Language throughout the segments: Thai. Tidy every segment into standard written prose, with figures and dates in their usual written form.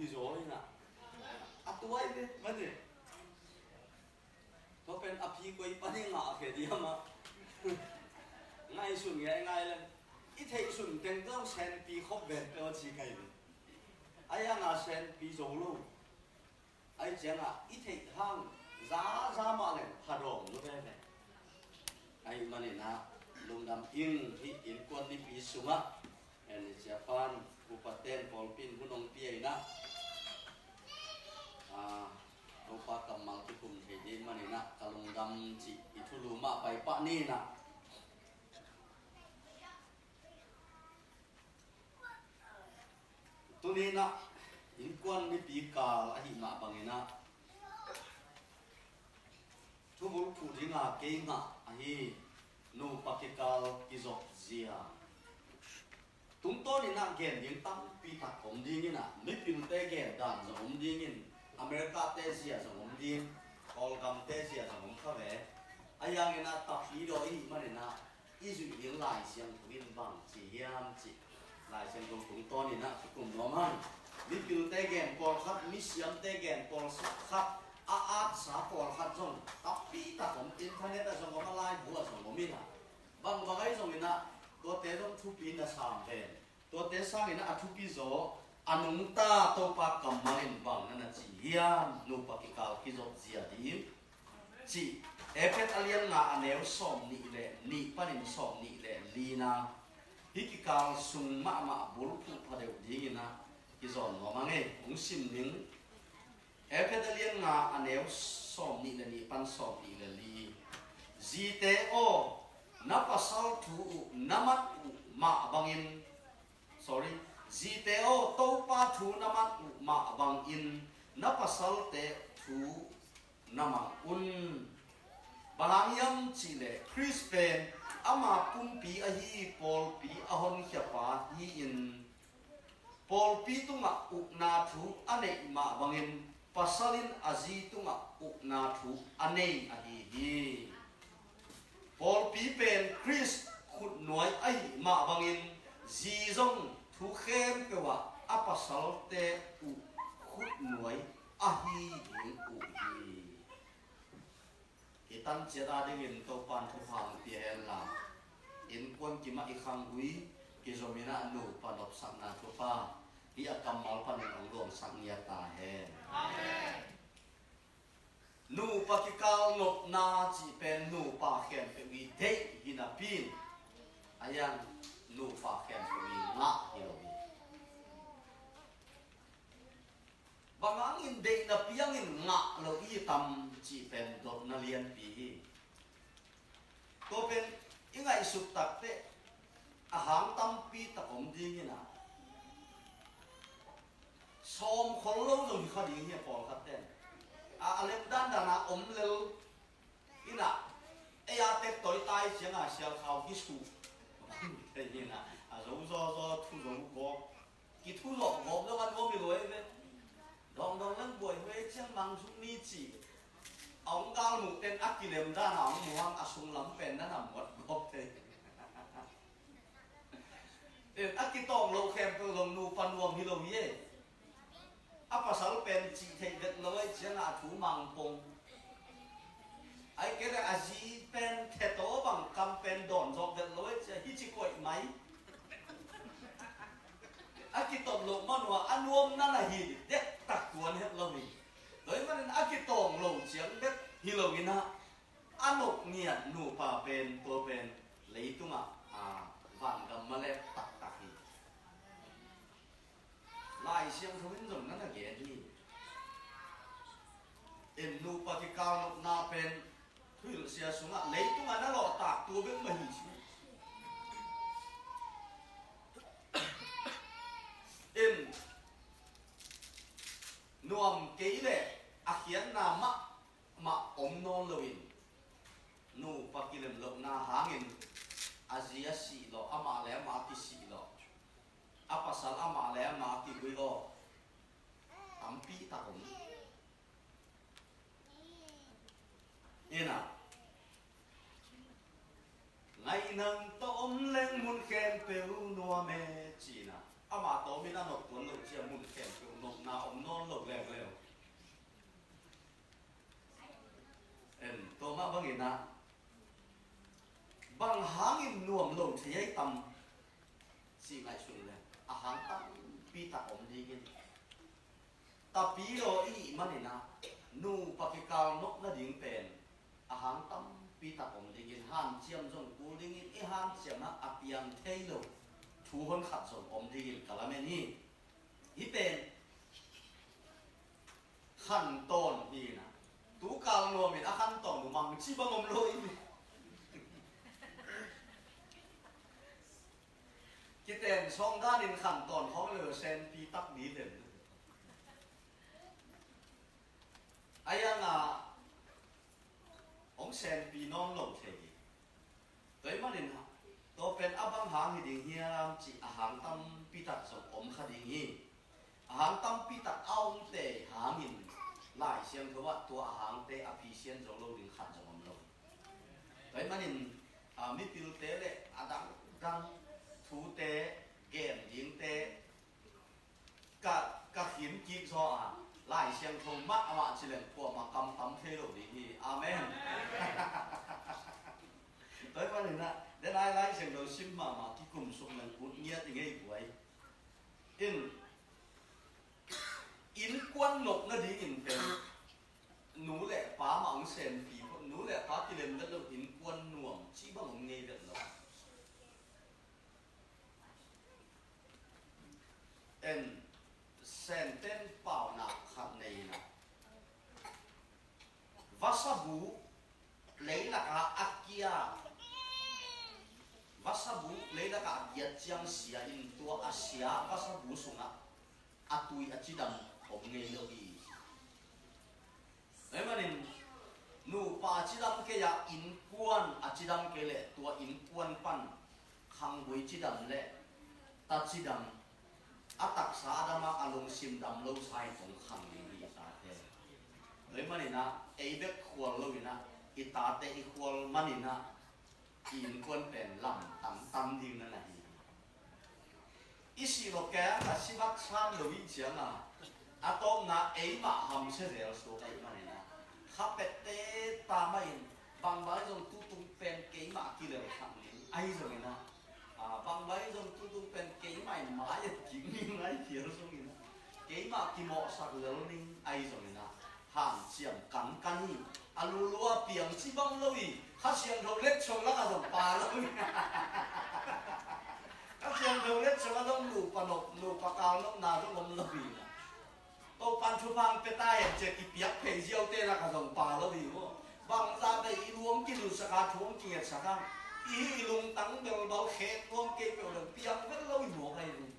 พี่โจ้นี่นะอัตัวไอ้เนี่ยมันเนี่ยเขาเป็นอภิกุยปนิงาเขียดีมาง่ายสุดง่ายเลยอีเทสุดเต็งต้องเซนปีคบเบ็ดเป็นวันที่ไงเลยไอ้ยังอาเซนปีโจ้ลูกไอ้เจ้าอ่ะอีเทห้างจ้ามาเลยพาดองรู้ได้ไหมไอ้มันเนี่ยนะลุงดำอิงที่อินกวนที่ปีสุงะเอ็นเจแปนอุปเทนพอลปินหุ่นองเปียนะรูปกำมังที่คุมเทดินมันนี่นะกลุงดำจิอิทุลุมาไปปะนี่นะตัวนี้นะอินกวนนี่ปีกาลอหิมะบางนี่นะทุบุผู้ที่งาเก่งอ่ะไอ้นูปักกาลกิจกเสียตุ้งต้นนี่นะเกณฑ์ยังตั้งปีถักผมดีนี่นะไม่พิมพ์เตะเกณฑ์ด่านสมดีนี่อเมริกาเตเซียสมดีกอลกัมเตเซียสมเข้าไปไอ้ยังนี่นะตัดฮีโร่อีมันนี่นะอีสุดยังหลายเสียงวินบังจีเฮียมจีหลายเสียงตรงตุ้งต้นนี่นะกลุ่มน้องมันไม่พิมพ์เตะเกณฑ์กอลคัดมิเสียงเตะเกณฑ์กอลคัดอาสาปอลคัดส่งตับปีตัดผมอินเทอร์เน็ตส่งผมมาไลน์หัวส่งผมมีนะบางไอ้ส่งนี่นะตัวเตะต้องทุบปีนะสามเป็นตัวเตะสร้างนี่นะทุบปีโซอันนุ่งตาตัวปากกำมันบังนั่นนะจีเฮียมนูปากกิกาลกิจกเสียดีจีเอฟเอสอเลียนงาอันเอวส่งนี่แหละนี่ปนิมส่งนี่แหละลีนะฮิกิกาลสุงมาบุรุษพอเดียวดีนะกิจกน้องมังเอ๋องซิมนิงเอฟเอสอเลียนงาอันเอวส่งนี่แหละนี่ปันส่งนี่แหละลีจีเตโอนับภาษาถูนับมาบังอิน sorry GTO ตัวป้าถูน้ำมันมาบังอินนับภาษาเตถูน้ำมันอุ่นบางอย่างจีเล่คริสเป็นอามาปุ่มปีอาฮีพอลปีอาหอนเขียบาฮีอินพอลปีตุงะอุกนาถูอันเนมาบังอินภาษาลินอาจีตุงะอุกนาถูอันเนอาฮีฮีพอลปีเป็นคริสขุดหน่วยไอมาบังอินจีจงทุกเข้มเกว่าอัปสลเตอุขุดหน่วยอาฮีหิงอุฮีกิตันเจตาดึงอินตัวปันทุพังเตียนลาอินควนกิมาอีขังหุยกิจมินาหนูปันดบสังนาทุปาที่อากำมัลปันองรวมสังเนียตาเฮนูปะกิกาลนกนาจีเป็นนูปาเข็มเป็นวีเทหินาปีนอายังนูปาเข็มเป็นวีงะฮิโรบีบางอันเด็กนับยังอินงะเราอีตำจีเป็นดอกนาเลียนปีก็เป็นยังไงสุดตักเตะอาหารตำปีตะอมดีนี่นะสมคนเราตรงที่เขาดีเนี่ยพอครับเต้นเล็บด้านด้านอมเร็วนี่นะไอ้ยาเตะต่อยตายเสียงเสียงเขาที่สูงเห็นนี่นะรู้ทุกบอกกี่ทุกบอกแล้วมันก็ไม่รวยเลยลองนั่งบ่อยเว้ยเชียงมังสุนีจีเอากาลหมูเป็นอักกิเลมด้านหางหมูหังอสุงลำเป็นนั่นหมดกบเลยอักกิตองโลเข้มตัวลงนูปันวมฮิโลเย่อัปสารเป็นจีเทเด็ดเลยเชียงอาถูมังปงไอ้เกล้อาจีเป็นเทโตบังคำเป็นดอนจอกเด็ดเลยจะฮิจิโกยไหมอากิตองโลมันว่าอันวมนั่นแหละฮิเด็กตักกวนเฮ็ดเราอีโดยมันอากิตองโลเชียงเด็กฮิโลกินะอันนกเงียบหนูป่าเป็นตัวเป็นเลยตุ้งวันกับมาเล็บตักฮีลายเชียงทวินจงนั่นแหละเกดีหนูปฏิกาลนาเป็นทุยเสียสุงะเลยตุ้งนั่นหล่อตักตัวเป็นมหิชีนวมเกยเล่อาเขียนนามะมาอมนอนลวินนูปกิเลมลนาหางินอาเซียสีโลอามาแล้วมาติสีโลอาปัสสาวอามาแล้วมาติกุยโออัมปีตาผมนี่นะไงนังต้มเล่งมุนแคนเปลนัวเมจีนะอามาโตมินาหนกตัวหนุ่มเชียมุนแคนเปลนกนาอมน bang ina bang hangin nuam lo thei tam si ngai su le a hang tam pi ta om di gin ta pi lo i manina nu pakikal nok na ding pen a hang tam pi ta om di gin han chiam jong ku ding in i han chiam na apiang thei lo thu hon khat som om di gin kala me ni hi penขั้นตอนนี่นะตูกาวรวมเป็นขั้นตอนมังชีบังอมโลยคิดแต่ช่องด้านในขั้นตอนของเรือเซนปีตักนี้เด่นไอ้ยังอ่ะของเซนปีน้องหลงเทยตัวมันเนี่ยตัวเป็นอับังหางหิดิงเฮียมจีอาหารตั้มปีตักสมอมคดิงฮีอาหารตั้มปีตักเอาเตะหามินไล่เสียงเขาว่าตัวอาหารเตะอภิเษกจงโลดิงขันจงอมโลตัวมันเนี่ยมิติลเตะเลยอาดังทูเตะเกมยิงเตะกะหินจีซอไล่เสียงทงมัดอามาจิเลนพวกมากำตั้มเทโลดีฮีอาเมนตัวมันเนี่ยนะเดี๋ยวไล่เสียงเราซิมมาที่กลุ่มสุนันกุญเงียยังไงบวยอินกวนนกนั่นดีอินเป็นหนูแหละป้าหมังเซนผีหนูแหละป้ากิเลนนั่นเราอินกวนหน่วงชี้บ้างงเงี้ยแบบเราเซนเต้นเปล่าหนักขัดในนะวัสบุเลยละกะอักเกียวัสบุเลยละกะยัดจังเสียอินตัวอาเซียวัสบุสุนัขอัตุยอจิดัมผมเงยโลกีเอ้ยมันนูปาจิดัมเกียอินกวนอจิดัมเกเลตัวอินกวนปันขังบุยจิดัมเลตัดจิดัมอัตักษาดามาอารมณ์ซิมดัมโลไซของขังดีตาเทเอ้ยมันนะไอเด็กขวลโลวินะอิตาเตอิขวลมันนะอินกวนเป็นลำตั้มดิ้งนั่นแหละอีสิโลแกอาชีพช่างเราวิจัยนะอาตอมนะเอ็มาทำเสียแล้วสุดไอ้มันนะขับเป็ดเตะตามมาอินบางใบจงตุ้งเป็นเกี่ยมากี่เลยขังนี้ไอ้ตรงนี้นะบางใบจงตุ้งเป็นเกี่ยมาหมายจริงนี่ไงเขียนตรงนี้นะเกี่ยมากี่หมอสักเรื่องนี้ไอ้ตรงนี้นะห่างเฉียงกันนี่อาลูลัวเปียงชีบังเลยข้าเฉียงเราเล็กชงแล้วก็ส่งปลาเลยก็เชียงเราเล็กชงต้องลูปนกลูปกาวต้องนาต้องลมลบีนะโตปันชุพังเปต้าเจกิเปียกเพยเจียวเตนะก็ส่งปลาลบีว่าบางตาได้รวมกินลุสกาทวงเกียรติสักครั้งอีลุงตั้งเบลเบาเขตรวมเกี่ยวกับเปียกไม่เราหนูใครเลย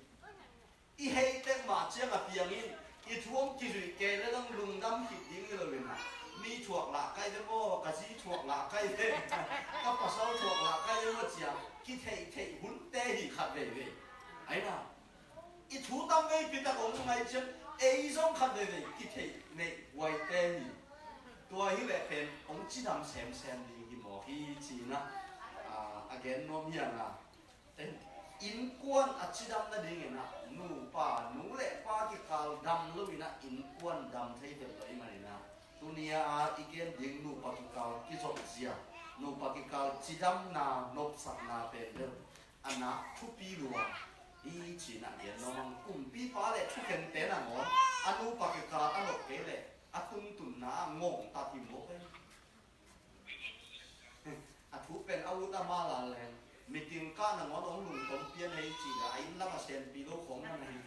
อีเฮเต็มมาเชียงกับเปียงอินอีทวงกิริเกแล้วต้องลุงดำขิดดิ้งเลยนะมีถั่วหลากไก่เด้อบ่กะซีถั่วหลากไก่เด้ก็ปะเซาถั่วหลากไก่เด้อเจียคิดเทหุ่นเตะหิขัดเลยเว้ยไอ้น่ะอีถูตั้งไงปิดตาของไงเช่นไอ้ส่งขัดเลยคิดเทในไวเตะหิตัวหิแหละเป็นองค์จีดำแซมดีหิหมอพี่จีนะagain น้องยังอ่ะแต่อินกวนอัจีดำนั่นเองนะหนูป่าหนูแหละป้าที่กาลดำลุยนะอินกวนดำเท่เป็นไรมาเลยนะตัวนี้อีกอย่างดึงนูปากิกาลกิจวัตรเสียนูปากิกาลจีดำนานบสักนาเป็นเรื่องอันนั้นทุปีรัวอีจีน่ะเดี๋ยวน้องกลุ่มปีป้าเลยทุกเห็นเต้นอ่ะงออันนูปากิกาลอันนกเกลเลยอัตุนตุนน่ะงงตาทิมโมเป็นอัทุเป็นอาวุธมาลาแรงมีติงก้านังวันองลุงต้มเปียในจีนไอ้นั่งมาเซนปีโลของนั่นเอง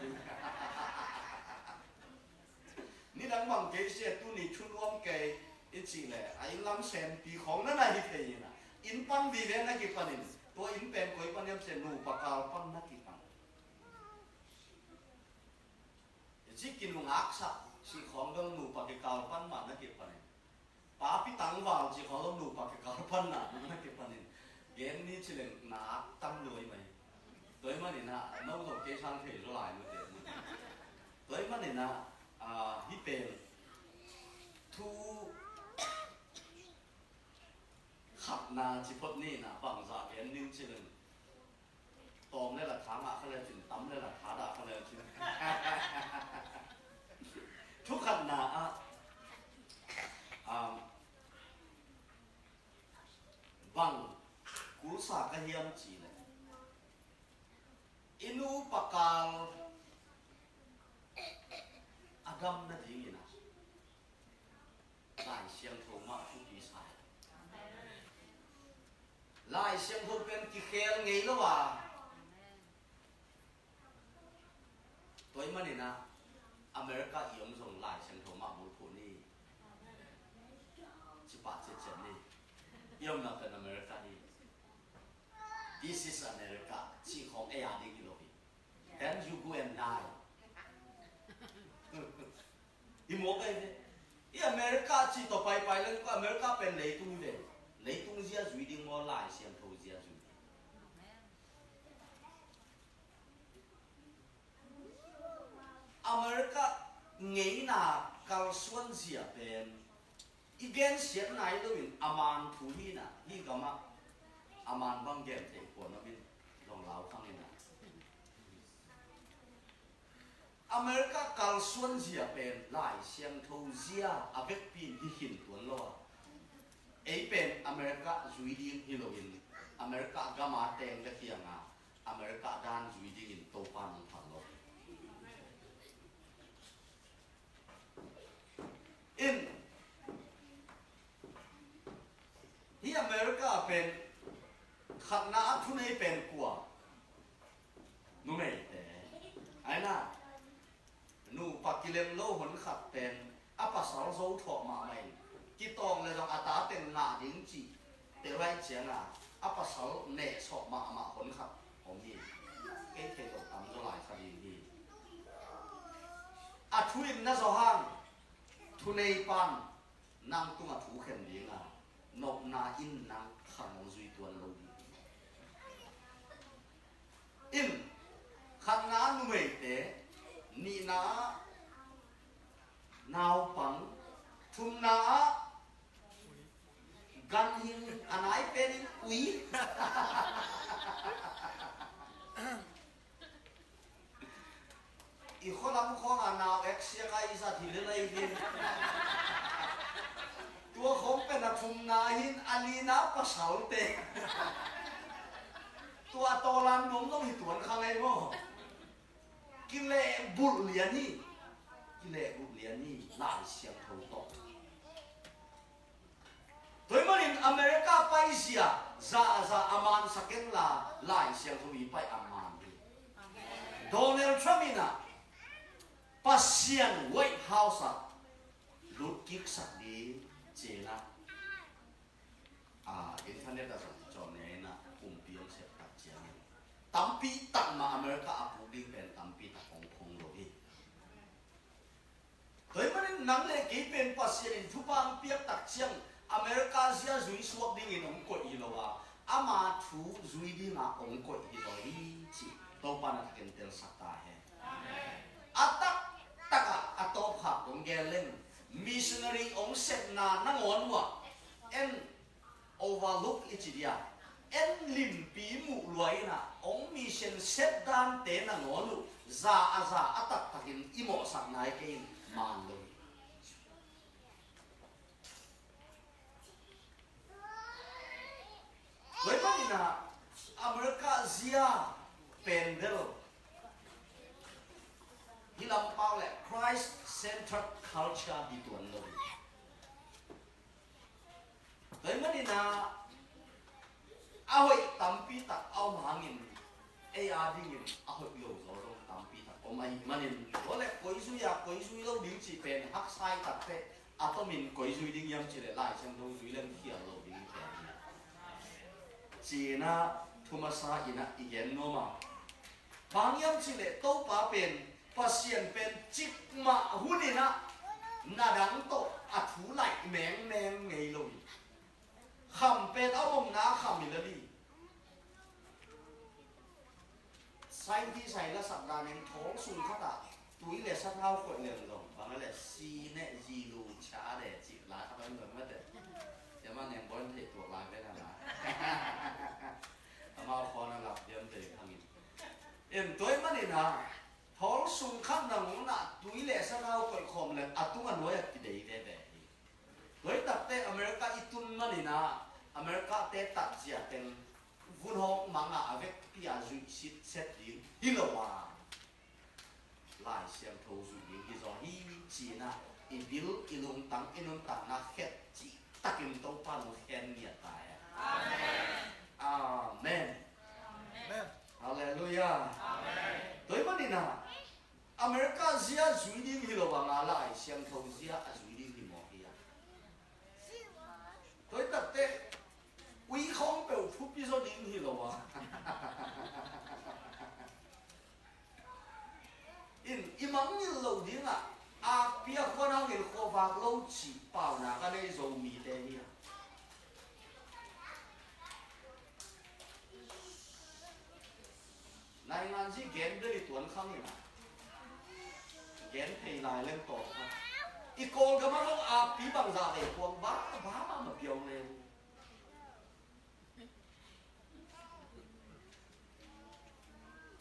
นี่ดังบางเกษตรตุนี่ชุนรวมเกยอีจีเลยไอ้ลำเซนปีของนั่นอะไรที่เองนะอินปังดีเลยนักกีฬานี่ตัวอินเป็นก๋วยปันยำเซนูปากกาลปังนักกีฬาจีกินลุงอักษะสีของต้องนูปากกาลปันมานักกีฬานี่ป้าพี่ตังวาวจีของต้องนูปากกาลปันน่ะนักกีฬานี่เกณฑ์นี้ชิลล์หนาตั้งเลยไหมตัวมันนี่นะน้องต้องเกช่างเทรู้หลายมือเดียวตัวมันนี่นะฮิเปนทูขับนาจิพดนี่นะฝั่งจากเกณฑ์นึงชิลล์ตอมได้หลักฐานมาเขาเลยถึงตั้มได้หลักฐานด่าเขาเลยถึงทุกขับนา บังกุลสากเฮียมจีเลยอินูปากาลอาดัมนั่นเองนะลายเสียงโทมาผู้ดีสายลายเสียงโทเป็นกิเคลไงล่ะวะตัวมันนี่นะอเมริกาเอี่ยมส่งลายเสียงโทมาบุญผู้นี่จิบาเจ็ดนี่เอี่ยมนักเป็นอเมริกานี่ This is America ที่ของเออาดีกิโลบิthen you go and die อีโมกันเนี่ยอีอเมริกาที่ต่อไปแล้วก็อเมริกาเป็นเลยตุ้งเลยเลยตุ้งเสียจุดดิ้งว่าลายเสียงโทเสียจุดอเมริกาเงี้ยน่ะการส่วนเสียเป็นอีเกนเสียไหน都เป็นอามันผู้ที่น่ะที่ก็มาอามันบางแก่เด็กคนนั้นเป็นลองเล่าข้างนี้นะอเมริกาการส่วนเสียเป็นหลายเสียงโทเสียอาเวกปีนที่หินตัวล้อไอเป็นอเมริกาจุยดิ้งฮิโรอินอเมริกากามาเต็งตะเกียงอ่ะอเมริกาด้านจุยดิ้งโตปานังพันล้ออินที่อเมริกาเป็นขัดน้าทุนให้เป็นกว่านู่นไม่แต่ไอ้น่ะนู่ปักกิเลมโลหันขัดเป็นอาปัสสาวะโซ่ถอดมาไม่กี่ตองเลยต้องอาตาเป็นหน้าดิ้งจีแต่ไว้เจียงอ่ะอาปัสสาวะเนสอบมาหันขัดของนี่เอ๊ะเทตกตามตัวหลายคดีที่อาทุนน่าจะห่างทุนในปันนั่งตุ้งอาถูเข็มดิ้งอ่ะนกนาอินนั่งขังจุยตัวเราอินขันน้าหนุ่มเตะนี่นะนาวปังทุนน้ากันหินอันไหนเป็นอุยอีกคนละมุขของอันนาวเอ็กซ์ยังไงสัตว์ที่เล่นดินตัวของเป็นทุนน้าหินอันนี้นะภาษาเตะตัวโตลันผมต้องหิตวนข้างในมั้งกิเลสบุญเหรียญนี่กิเลสบุญเหรียญนี่หลายเสียงเขาตกโดยมันอเมริกาไปเสียจะอามันสักเกนลาหลายเสียงเขามีไปอามันโดนัลด์ทรัมป์น่ะปัสเซียนไวท์เฮาส์ลุดกิกสักดีเจนะอินเทอร์เน็ตอะจอเนี่ยนะปุ่มเปลี่ยนเสร็จตัดเจียงตั้มปีตั้งมาอเมริกาอาปูดิ้งเป็นตั้มปีตั้งของคงโลดีโดยมันนั่งเล็กเป็นปัสเซียนทุบางเปียกตัดเจียงอเมริกาเสียจุยสวบดิ้งองกออีโลวาอามาทูจุยดิ้งองกออีโลดีจีโตปานักเกนเตลสักตาเฮอัตตะกะอัตโตผักองเกลเลนมิชชันนารีองเซตนานั่งอนวะเอ็นoverlook อิจิเดียเอ็นลิมปีมุลอยนะองมีเชนเซตดานเตนังอนุซาอาซาอัตักตักินอิโมสักนายเกนมันเลยเว้ยมันนะอเมริกาเซียเป็นเดลที่ลำเปาแหละ Christ centered culture ดีตัวนึงเฮ้ยมันนี่นะเอาไอ้ตั้มปีตักเอาหาเงินไอ้อาดิเงินเอาไอ้โยกเราต้องตั้มปีตักเอามาอีกมันนี่ว่าแหละกุยซุยกุยซุยเราดิ้งจีเป็นฮักไซตัดเป็ดอาต้องมีกุยซุยดิ้งยำจีเลยไล่ช่างดูซุยเล่นเที่ยวเราดิ้งเป็นจีน่าทุมาซาอินะอีเย็นโนมาบางยำจีเลยโตป้าเป็นปัสเซียนเป็นจิกมาหุ่นนี่นะนาดังโตอัฐูไหลแมงไงเลยคำเป็นเอาผมน้าคำมิลลีใส่ที่ใส่ละสัปดาห์นึงท้องสูงขนาดตุ้ยเลยสักเท่าคนเรียนลงบางอะไรซีเนจีรูช้าเลยจิตลาทำไมเหมือนไม่เด็ดจะมาเนี่ยบอลเด็กตัวลายไม่ได้นะมาคอนั่งหลับเดี๋ยวเด็กทำอีกตัวมันนี่นะท้องสูงขนาดนั้นนะตุ้ยเลยสักเท่าคนคมเลยอัตุมันน้อยกินได้แบบนี้โดยตัดแต่อเมริกาอีตุนมันนี่นะอ อเมริกาเตตัดเสียเป็นวุ่นหกมังอ่ะเวกพี่อาจุสิเซตดิงฮิโลวาลายเสียงโทจุดิงฮิโซฮิจีน่ะอีบิลอีลุงตังอีนุนตังน่ะเฮ็ดจีตักิมโตปานุเฮ็ดเนี่ยตายอาเมนฮาเลลูยาตัวมันนี่นะอเมริกาเสียจุดิงฮิโลวางาลายเสียงโทเสียจุดิงฮิโมฮิยาตัวตัดเตะวิเคราะห์เปล่าทุบพิโซดิงฮิโลวะอิมังยิโลดิงอ่ะอาเปียคนเอาเงินขอฝากโลจีเปล่านะก็ได้โซมีเตนี่ในงานที่เกณฑ์ได้ตัวข้างนี่นะเกณฑ์ให้นายเล่นต่อครับอีกคนก็มาลงอาปีบังซาเด็กควงบ้ามาเปียวเลย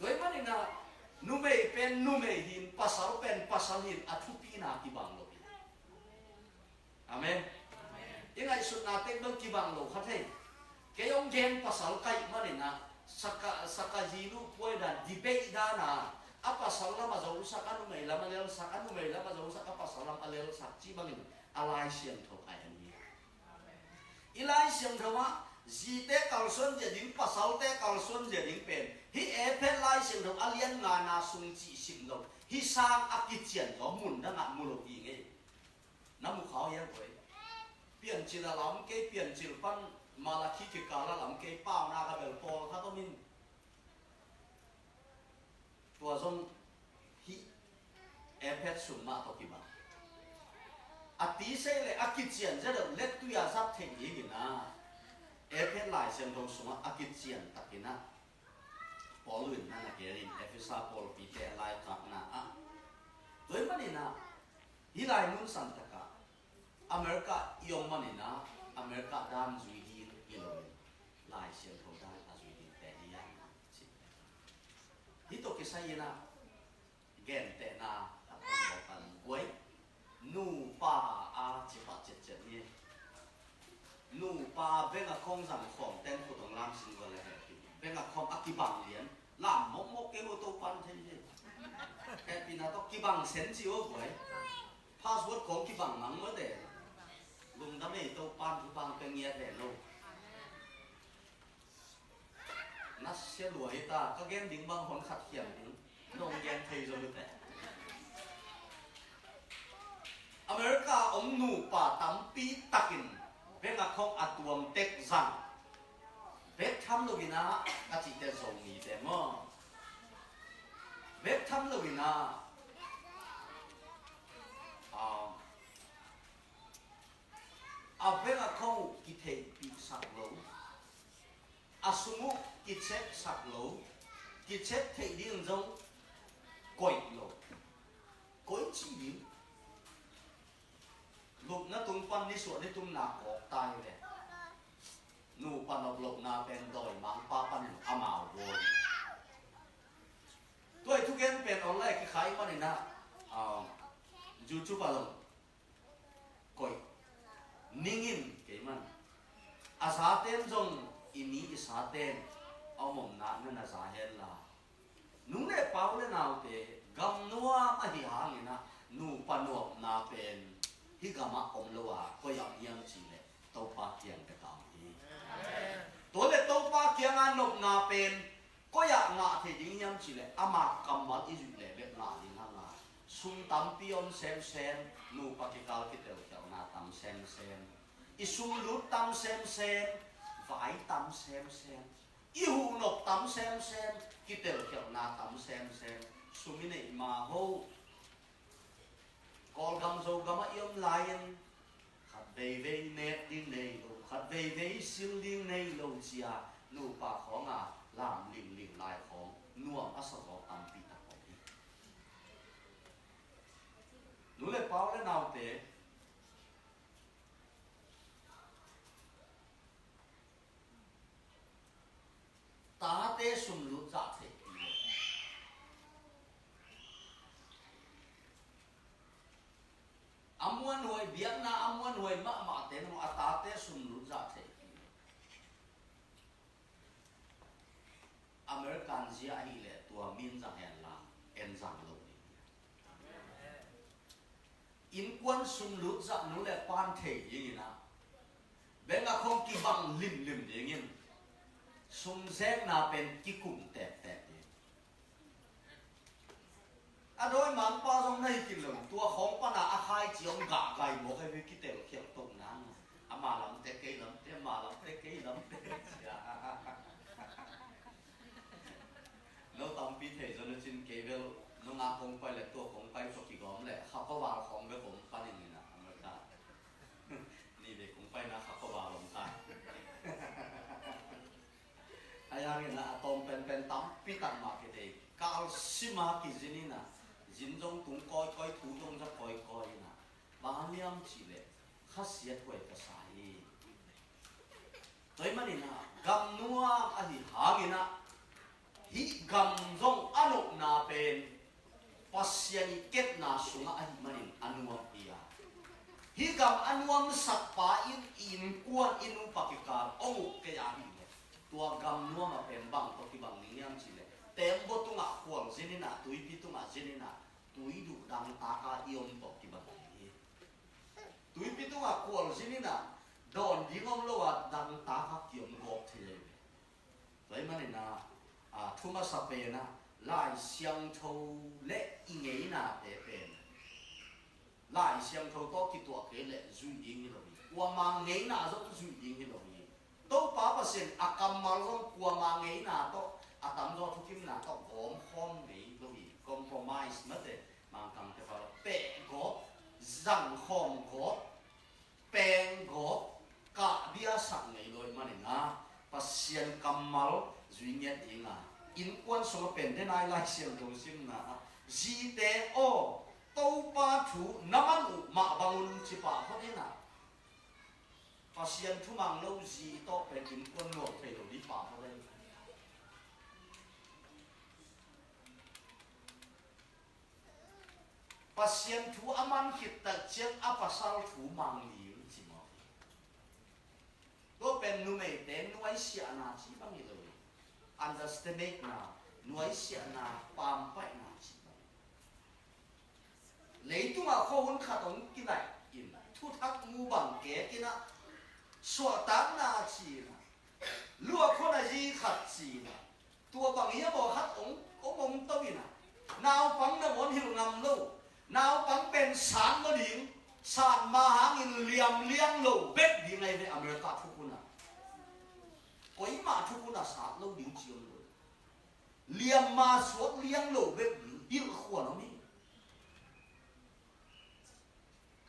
ด้วยมันนี่นะนุ่มเป็นนุ่มหินภาษาเป็นภาษาหินอัทุปีนากีบังโลกอาเมนยังไงสุดนาเต็งต้องกีบังโลกครับเฮ้แกยองเจนภาษาไกมันนี่นะสักจีนุป่วยดันดีเบตดานะอะภาษาละมาจะรู้สักอันนุ่มละมาเลี้ยงสักอันนุ่มละมาจะรู้สักภาษาละมาเลี้ยงสักจีบังนี่อะไรเสียงทบไอ้นี่อีไลเสียงทว่าจีเตะกัลส่วนจะดิ้งภาษาเตะกัลส่วนจะดิ้งเป็นฮิเอเพลไลเสียงทว่าเลียนงานาสุงจีสิงโลฮิสร้างอักิเจียนก็มุนดังอ่ะมุลกีไงน้ำมุขเขาอย่างไรเปลี่ยนจิลลำเกเปลี่ยนจิลปันมาลาคิกิกาลลำเกเป้านาคาเบลโปข้าต้องมินตัวทรงฮิเอเพลสุนมาตกิบาอัติเสเลอักิเจียนจะเด็กเล็กตุยาซับเทงยิงนะเอเพลไลเสียงทงสุงอักิเจียนตักินะพอลื่นนั่นนะเกลินเอฟิซาพอลปีเตไลกับนะอ่ะโดยมันนี่นะฮิไลมุนสันตะกะอเมริกายอมมันนี่นะอเมริกาดามจุยฮีอิโลไลเสียงทงได้อาจุยฮีแต่นี่ยังฮิโตกิไซยนะเกนเตนะตะพงบอกกันไว้นูป่าอาจิปะเจ็ดเจ็ดนี่นูป่าเบงอะคงสังของเต้นผู้ต้องรำสิงกันเลยเป็นกับของอักิบังเหรียญล่ามมกเกวโตปันเทนแค่ปีนั้นต้องกิบังเซนซิโอ้ยพาสเวิร์ดของกิบังมังเมื่อเด็กลุงทำให้โตปันกิบังเป็นเงี้ยเด่นโลนัดเสียรวยตาก็แกนดิ้งบางคนขัดเขียนน้องแกนไทยจนเลยแต่อเมริกาอมนูป่าตั้มปีตักินเป็นกับของอัตวมเต็กซังเบ็ดทำลูกินะก็จิตจะส่งมีแต่เมื่อเบ็ดทำลูกินะเอาเบ็ดเขากิเทปีสักโลอาสมุกิเชตสักโลกิเชตเทดิ้งจงก่อยโลก่อยจีบิวลูกนั่นตุ้งปันนี่ส่วนนี่ตุ้งหนักออกตายเลยนูปันหลบนาเป็นดอยมังป้าปันอามาโวยตัวทุกอย่างเป็นออนไลน์ที่ขายมันนี่นะยูทูบอะไรก่อยนิ่งินเกี่ยมันอาสาเต็มจงอินี่อาสาเต็มเอาหม่อมนานั่นอาสาเฮลล่านุ่งเล่เปล่าเล่นเอาเตะกำนัวมาที่หางนี่นะนูปันหลบนาเป็นที่กำมาอมลัวก็อยากยังจีเลยโตปากเกียงไปตามที่ตัวเด็กโตปากเกียงงานหลบนาเป็นก็อยากงาที่ดิ้งยังจีเลยอามากำมัดอีจุเลยเล็บงาดิ้งหางาซุ่มตั้มปีอมเซมเซมนูปากกิกาลกิเตลเจ้านาตั้มเซมเซมอีซุ่มลุดตั้มเซมเซมไว้ตั้มเซมเซมอีหูนกตั้มเซมเซมกิเตลเจ้านาตั้มเซมเซมซุ่มนี่มาโฮกอลกำโซกำมาเอี่ยมลายันขัดเวเวเนตดิ้งในโลขัดเวเวซิลดิ้งในโลเจียนูปากของลามลิงลิงลายของนัวอัศวะตั้มปีตะกอบนูเลยเป้าและนาวเตะตาเตะสุ่มลุจ่าเตะอมวนหวยเบียงนาอมวนหวยมะเตะนอัตตาเตะสุ่มลุจ่าเตะ อเมริกันเสียอีเล่ตัวมินจังเห็นละเอ็นจังโลอินควันสุนลุจักนู้เล่ปานเทยอย่างนี้นะเบงอาคงกีบังลิมอย่างนี้สุนเซงน่าเป็นกิกุมแตกโดยมันป้าทรงให้กินเลยตัวของป้าน่ะอาคายจีองกะไก่บอกให้ไปกินเตลเขียวตรงนั้นอามาลำเตะเกยลำเตะมาลำเตะเกยลำเตะแล้วตอนปีเทจนจินเกเวลน้องอาคงไปเลยตัวของไปสกิกอมเลยเขาก็วางของไปผมปั้นอย่างนี้นะอเมริกานี่เด็กของไปนะเขาก็วางลงใต้ไอ้ยังไงนะตอนเป็นตั้มปีตันมาเกเดกาลซิมากิจินีนะจินจงตุงก้อยถูจงจะก้อยนะบางเรื่องจีเลยข้าเสียถวยภาษาอีโดยมันนี่นะกำนัวอธิหากินะฮิกำจงอนุนาเป็นปัสยานิเก็ตนาสุงอธิมันนี่อนุวปียฮิกำอนุวมสักปะอินกวนอินุปกิการองค์เกียร์นี่ตัวกำนัวมาเป็นบังตัวที่บังนี่ยังจีเลยเต็มบตุงะขวางเจนินะตุยพิตุงะเจนินะตุยดูดังตากาอิอมตกที่บังนี่ตุยพิตุงะขวางเจนินะโดนยิงอมโลวะดังตากาอิอมกบที่เลยเลยมันนี่นะทุมาสเปนะไล่เสียงโทเละอิงเงินะเตเป็นไล่เสียงโทโตที่ตัวเกลจุยยิงนี่เลยว่ามังเงินะจะจุยยิงนี่เลยตัวป้าเปอร์เซ็นต์อาการมาลงกว่ามังเงินะตัวอาตามจอทุกทีมนะต้องหอมหอมนี่ลุยคอมโพรไมซ์มาเตะบางครั้งจะฟังเป๊ะก็จังหอมก็แปงก็กะเบียสักไงเลยมันนี่นะปัสเซียนกำมัลจุยเงียดเองอ่ะอินควันสมเป็นได้นายไล่เสียงตรงซิมนะจีเตโอตัวป้าถูน้ำมันอุมาบังอุนจิปาเขาเนี่ยนะปัสเซียนทุมังเราจีโตเป็นอินควันหลวงเทโลดีป่าเขาเลยpasien tu aman kita cek apa sal tu manggil cimo. Lo pen nume ten nuai sia na ci bang itu. Underestimate na nuai sia na pampai na ci bang. Leitu ma ko hun khatong kinai in tu thak mu bang ke kina so tan na ci na. Lu ko na ji khat ci na. Tua bang ia bo khat ong to ina. Nào pang na won hil ngam lo. Nào bằng bên sáng nó đi sáng mà hàng in liam lâu bếp đi ngay về America thu quân à có ý mà thu quân à sáng lâu điều chiều rồi liam mà suốt liam lâu bếp đi yêu khổ nó mi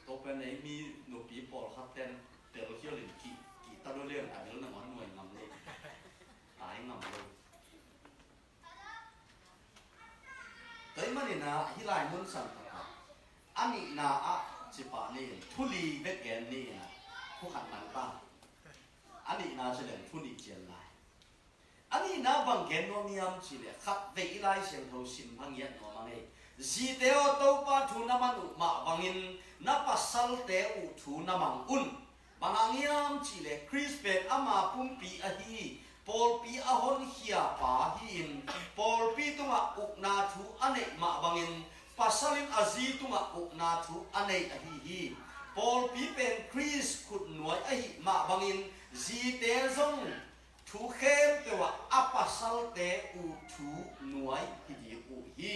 tôi bên này mi nộp bí bỏ khát tên để nó kêu lên kỳ ta đôi liền à nếu là món người ngầm lên ai ngầm lên tới mà này là hi lại muốn sảnอันนี้นะจิปานี่ทุลีเวกแกนนี่นะผู้ขัดมันบ้างอันนี้นะจะเรื่องทุลีเจียนไลอันนี้นะบางแกนโนมีอัมจีเลยขัดเวไลเสียงเท่าสินพังยันโนมังเอจีเตโอตัวปาทูน้ำมันอุมาบางอินนับปัสสัลเตอุทูน้ำมันอุ่นบางอัมจีเลยคริสเป็นอามาปุ่มปีอะฮีปอลปีอะฮอนเฮียปาฮีนปอลปีตัวอุกนาทูอันนี้มาบางอินpasalin azi tunga ukna thu anei ahi hi Paul pi pen Chris khut nuai ahi ma bangin zi te zong thu khem te wa apasal te u thu nuai hi di u hi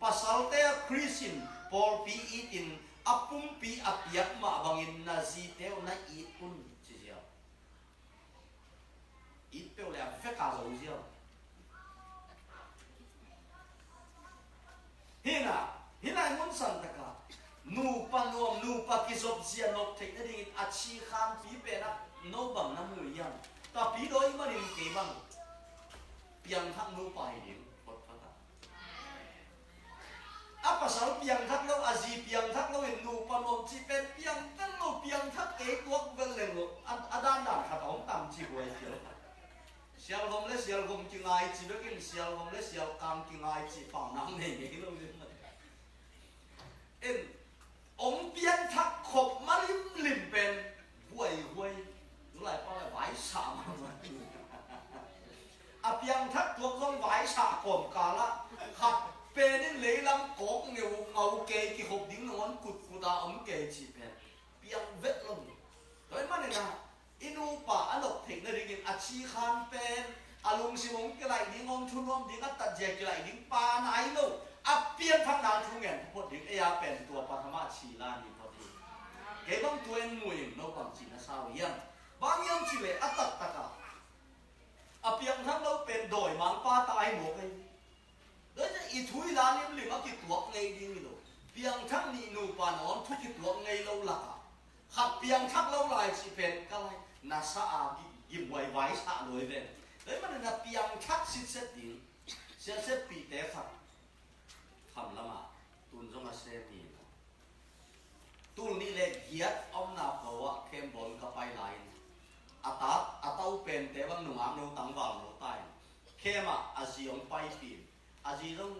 pasal te Chrisin Paul pi itin apum pi apiak ma bangin na zi te na i un chi sia it pe le fa ka zo sia hina ngon san taka nu panom nu pakizop zia nok thek na ding achi kham pi pe na no bang na mu yang ta pi doi ma ning ke bang piang thak nu pa hi ding pot pata apa sal piang thak lo azi piang thak lo en nu panom chi pe piang tan lo piang thak ke tuak vel le lo adan dan kha tong tam chi boi chi sial gom le sial gom ki ngai chi do kin sial gom le sial kam ki ngai chi pa nam ne nge loเอ็นองเปียนทักขบมาลิมเป็นห่วยรู้ไรป้าไหวสามมาอาเปียงทักตัวกองไหว ตาอมเกจิเพนเปียงเวทลงโดยมันเนี่ยนะอินูป่าอันหลบถึงในดิ่งอาชีคานเป็นอาลุงสิมงกไลดิ่งองชุนวมดิ่งอัตตะเจกไลดิ่งป่าไหนลูกอับเปียนทางนานทุ่งเงินพอดิ่งเอียเป็นตัวปฐมชีลานิพอดีเก็บต้องตัวเองหน่วยนกบังจีนสาวยังบางยังชีเลอัตตะกะอับเปียนทั้งเราเป็นโดยมังป้าตายหมกเลยโดยจะอีทุยลานี่มันหรือว่ากี่ตัวไงดิ่งลูกเปียงทั้งนี่นูป่านอนทุกกี่ตัวไงเราหลักขับเปียงทักเราลายสิเป็นก็เลยนาซาอากิมไว้ไว้ซาเลยเป็นเลยมันน่ะเปียงทักสิเสดิ่งเสปีเตะครับทำละมาตุนจงมาเสนีตุนนี่เล็กเกียดอมนาเพราะว่าเข้มบนกับไปไหลอาตาเป็นแต่ว่าหนุ่มอ่ะหนุ่มตั้งวางหนุ่มตายเข้มอ่ะอาจีองไปปีอาจีต้อง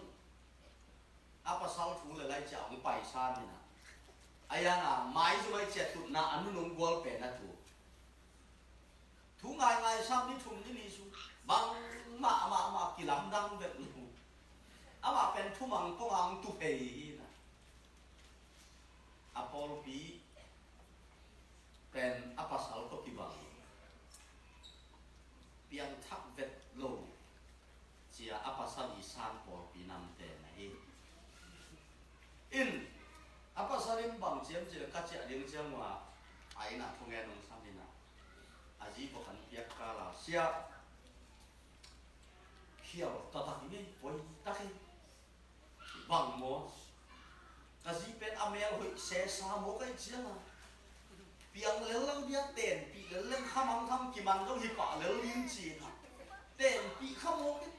อาภาษาถูเลยไล่จะองไปชานี่นะไอ้ยังอ่ะไม้จะไม่เจ็ดตุนนะอันนู้นกวลเป็นนะถูง่ายซ้ำนี่ทุ่มนี่นี่สูบางมากี่ลำดังแบบนี้อามาเป็นทุ่มังพวังตุเปย์นะอพอลปีเป็นอภัสสลก็กี่บังเพียงทักเวทโลเสียอภัสสลิสานพอลปีนำแต่ไหนอินอภัสสลิมบังเจียมเจอกัจเจเลี้ยงเจียงว่าไอ้น่ะทุ่งแกนงซ้ำนี่นะอาจีพวกขันเปียกกาลาเสียเขียวตะตักนี่ปอยตะกี้บังโมกะจีเป็นอเมลหุยเสสาโมกันเจียงอ่ะเปียงเลี้ยงเดียเต้นปีเลี้ยงข้ามังทำกี่มันต้องหิปะเลี้ยงลิ้นจีนอ่ะเต้นปีข้าโมกัน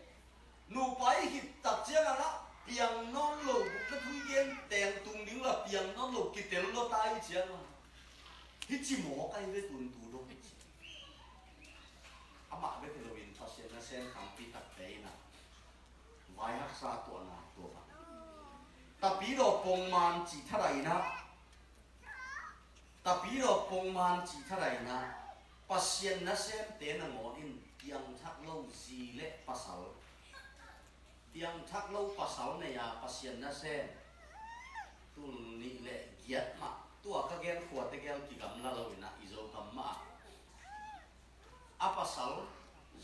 หนูไปหิบตัดเจียงอ่ะละเปียงนอนหลบก็ทุเย็นแต่งตุงดิ้งละเปียงนอนหลบกิเตลโลตายเจียงอ่ะฮิจิโมกันไปตุนตูดงอามาเวทโลวินทัศน์นะเส้นคำปีตัดเตยนะไว้รักษาตัวนะตัวมันแต่ปีเราปงมันจีเท่าไรนะแต่ปีเราปงมันจีเท่าไรนะปัสยันนะเส้นเตนะหมออินยังทักเล่าจีเละปัสสาวยังทักเล่าปัสสาวเนี่ยปัสยันนะเส้นตุลนี่เละเกียรมาตัวก็แกนขวดแต่แกนกี่กำละเราอินะอิโซกำมาอาปัสสาว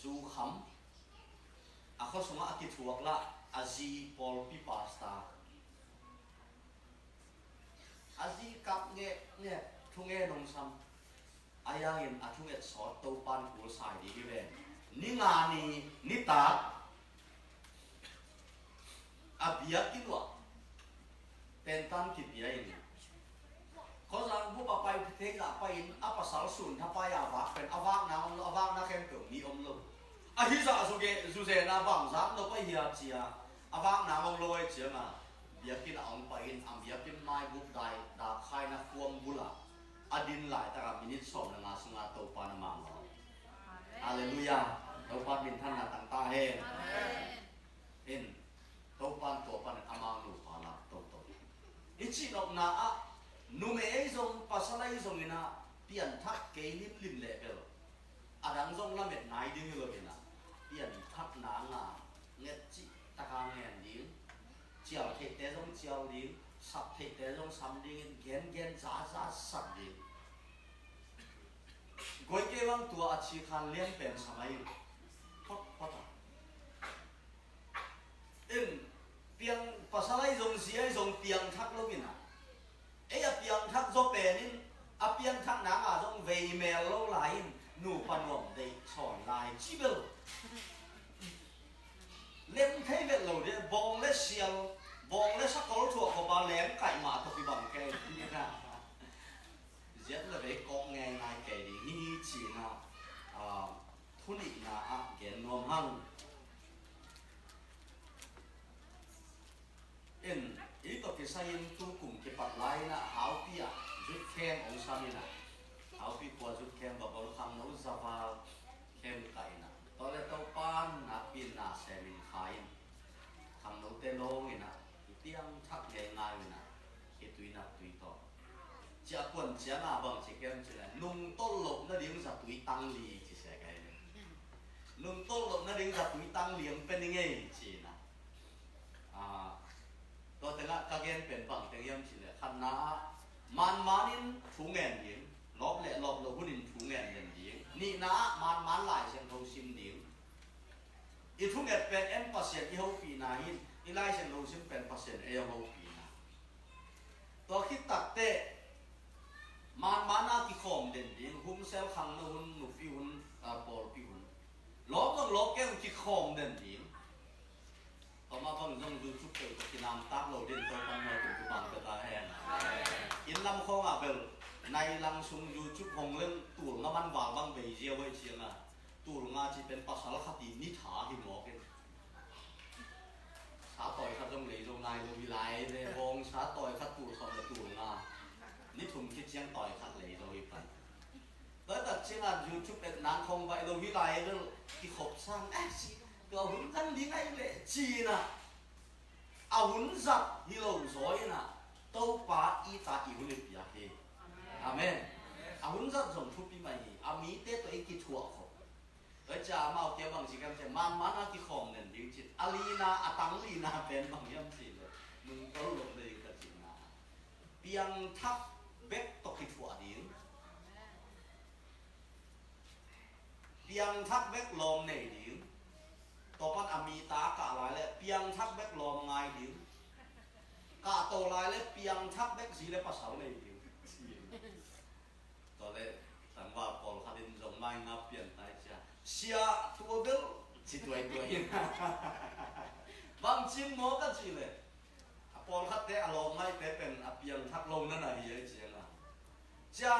จูขำอาเขาสมัครกิจวักละอาจีพอลปีปาสตาอาจีกับเงี้ยทุ่งเงี้ยนงซ้ำอายังเห็นอาทุ่งเงี้ยสอดตัวปันกูสายดีกี่เว้นนี่งานนี่นิตาอาเบียกินวะเป็นตันกิเบียอินเขาสั่งผู้ไปเทกะไปอินอาปัสสาวสุนถ้าไปอาวักเป็นอาวักน้ำอาวักน้าเข้มเกิดมีอมลมอาฮิซาสุเกสุเซนาบังซักเราไปเฮียเจียอาวักน้ำมองลอยเจียมาเบียกินอ่องไปอินอัมเบียกินไม้บุกได้ดาบไข่นักควมบุละอดินหลายแต่กับมินิสอมงาสงาโตปานมังฮาเลลูยาเราปัดบินท่านนาตังตาเฮนเห็นโตปานตัวปานอามังลูปาลักโตโตอิจินอกนาอะนูเมย์ซงปัสสาวะซงอินะเปลี่ยนทักเกลิมลิมเละเปล่าอาดังซงละเม็ดไหนดิ้งเลยเป็นอะเปลี่ยนทักนางาเงี้ยจิตะกางเงี้ยดิ้งเจียวเทเตซงเจียวดิ้งสับเทเตซงสัมดิ้งเงี้ยจ้าสับดิ้งกวยเกวังตัวอาชีพการเลี้ยงเป็นสมัยพอดเอ็นเปลี่ยนปัสสาวะซงเสียซงเปลี่ยนทักลูกินะเอ้ยเปลี่ยนทักโซเปนินเปลี่ยนทักนางาซงเวเมลโลไลน์นูปนวมได้สอนลายชิเบลเล่มเทเวลโลเดบองเลเซียลบองเลสักคนถั่วเขาบาแหลมไก่หมาตบิบังแกนี่นะเจ็ดเลยไปกองไงนายแกดีฮีจีนะทุนินะเกนนวมหังเอ็นอีกที่ใส่ตู้กลุ่มเก็บปัดไล่นะหาวปีอะจุดแข็งองศานี่นะหาวปีกว่าจุดแข็งแบบบอลคำนู้นสภาแข็งไก่นะตอนแรกเต้าป้านนะปีนนะเซมินขายคำนู้นเตโลงี้นะเตียงทักง่ายๆนะเกตุยนับตุยต่อจะกวนจะน่าบังจะแก้มจะเลยนุ่งต้นหลบนั่นเองจะตุยตังลีจะเสียไงเลยนุ่งต้นหลบนั่นเองจะตุยตังเลี้ยงเป็นยังไงจีนะตัวแต่ละกางเกงเป็นฝั่งแต่ยังจีเลยขันน้า man thu ngàn điếng lọp lẹ lọp lọ hunin thu ngàn điếng ni na man lại xem thâu sim điếng i thu ngàn pen em pasien i hậu pi na hin i lai xem thâu sim pen pasien e hậu pi na to khi tắc te man na ki khom den điếng hum sel khang no hun nu pi hun bol pi hun lọp dong lọp ke ki khom den điếngต่อมาท่อนต้องดูชุดเกิดกินน้ำตักโหลดินตัวมันมาถึงตัวบางกระตาแห้งกินลำคงอ่ะเบลในลังซุงยูชุดหงเรื่องตูร์งมันวางบางเบย์เจียวไว้เชียงอ่ะตูร์งาจะเป็นภาษาคตินิถาที่หมอกันสาต่อยขัดตรงไหนตรงนายตรงวิไลเลยบงสาต่อยขัดตูร์สองกับตูร์งานี่ถุงคิดเชียงต่อยขัดเลยตรงวิปันแล้วแต่เชียงอ่ะยูชุดเป็นนางคงไปตรงวิไลเรื่องที่ขบสร้างก็หุ่นกันดีไงเลยจีน่ะเอาหุ่นจับที่เราสอยน่ะตู้ปลาอีตาอีหุ่นเปียกเฮอาเมนเอาหุ่นจับส่งทุบปีใหม่อามีเต้ตัวเองกิถั่วเขาแล้วจะมาเอาเกี่ยวบางสิ่งกันจะมันอากิของเงินดิ้งจิตอาลีนาอาตังลีนาเป็นบางอย่างสิเลยมึงก็ลงเลยกับจิตนาเปียงทับเบ็กตกกิถั่วดิ้งเปียงทับเบ็กลมในดิ้งต่อปันอามีตากะลายและเปียงทักแบกลมง่ายดิวกะโตลายและเปียงทักแบกสีและภาษาในดิวตอนแรกสังวาปอลคาดินจงไม่งับเปลี่ยนไปจ้ะเชียตัวเบลสิตัวบางชิ้นโมก็จีเลยปอลคัดแต่อารมณ์ไม่เป็นเปียงทักลงนั่นน่ะเฮียเจียงอ่ะจ้ะ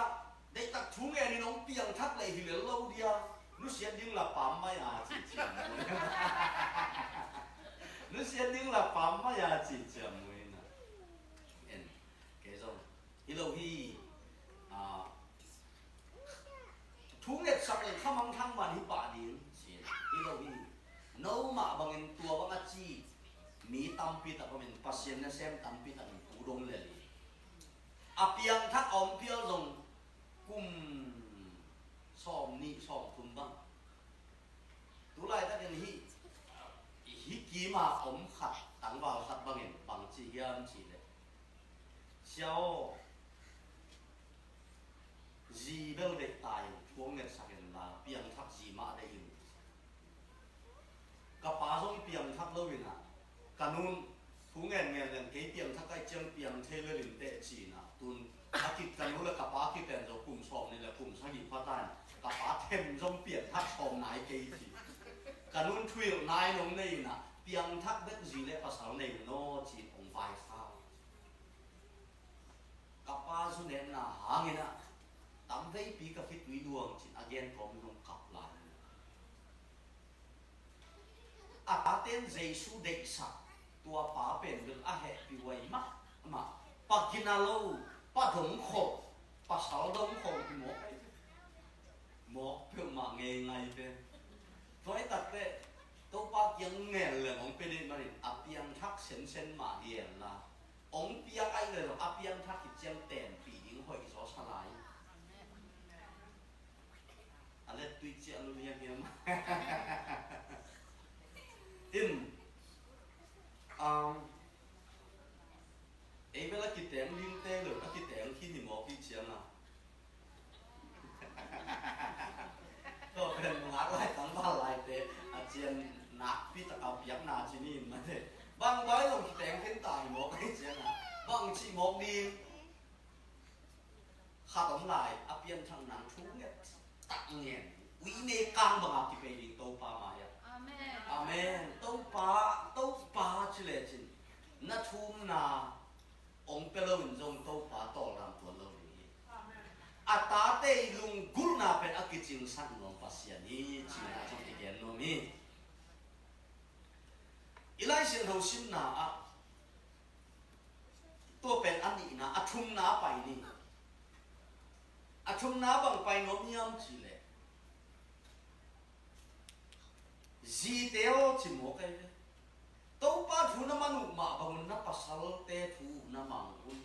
ได้ตักทุ่งเงินน้องเปียงทักเลยเหลือเล่าเดียวนู้เสียดิ้งละปั๊มไม่อาจีเจียมนู้เสียดิ้งละปั๊มไม่อาจีเจียมเลยนะเอ็นเกจงฮิโลฮีทุ่งเน็ตสักเลยข้ามังทั้งวันฮิปาดิ้งเสียฮิโลฮีน้องมาบางเงินตัวบางอาจีมีตั้มปีแต่บางเงินปัสเซียนเนี่ยเซมตั้มปีแต่เป็นปูดงเลยอาเปียงทักอมเปียวจงกุมซ้อมนี่ซ้อมทุ่มบ้างตัวไรถ้าเป็นฮิกีมาอมขัดต่างบ่าวขัดบางเห็นบางจีเยี่ยมจีเลยเชียวจีเบลเด็กตายช่วงเงินสักเงินลาเปียงทักจีมาได้ยินกับป้าส่งเปียงทักเล่าวินะกันนู้นผู้เงินเกี่ยเปียงทักไอเจียงเปียงเทเลลินเตจีนะตุนอากิจกันนู้นแล้วกับป้าคิดเป็นเรากลุ่มซ้อมนี่แหละกลุ่มสกิพัฒน์กับป้าเทมจงเปลี่ยนทักชมนายเกย์จีกันนู้นทวิลนายน้องนี่นะเปียงทักเบ็ดจีเล่ภาษาในโนจีองไฟข้าวกับป้าสุเนน่ะหาเงินนะตั้มได้ปีกับฟิตวิดวงจีอาเกนผมลงขับลายอาเต้นเจสุเด็กสักตัวป้าเป็นเรื่องอาเหตุไว้มาปักกินาโลปัดถงขบปัดเสาดงขบหมอกเพื่อมาเงยไงเป็นเพราะไอ้ตัดเป้ตัวปักยังเงยเลยองเป็นมาดิอาเปียงทักเส้นมาเดียนละองเปียงไอ้เลยอาเปียงทักที่เจียงเต็นปีดิ้งหอยสอสลายอะไรตุยเจียลุเลียเมียมาเอ้เวลากินแตงลิ้นเต้หรือว่ากินแตงที่นี่หมอพี่เชียงอ่ะก็เป็นหลากหลายตั้งบ้านหลายเตะอาเจียนหนักพี่ตะเอาเปียกหนาที่นี่มาเลยบางไว้ลงกินแตงเป็นตายหมอพี่เชียงอ่ะบางชีหมอดีขาดตำลายอาเปียนทางหนังทุกเนี่ยตักเงี้ยวิเนกังบางอาที่ไปดิโตปามาอ่ะอาเมนโตปาชิเลจินนัททุ่มนาองเปโลวินจงโตปาโตรำตัวเรานี้อาตาเตลุงกุลนาเป็นอากิจิงสันลงปัสยานีจีน่าจงที่เกนโนมีอีไลเสียงเราชิมนาตัวเป็นอันนี้นะอาทุ่มนาไปนี่อาทุ่มนาบังไปโนมียมจีเลจีเตโอจิโมกันเลยตัวป้าทูน้ำมันอุมาบางนับภาษาเตทูน้ำมันอุ่น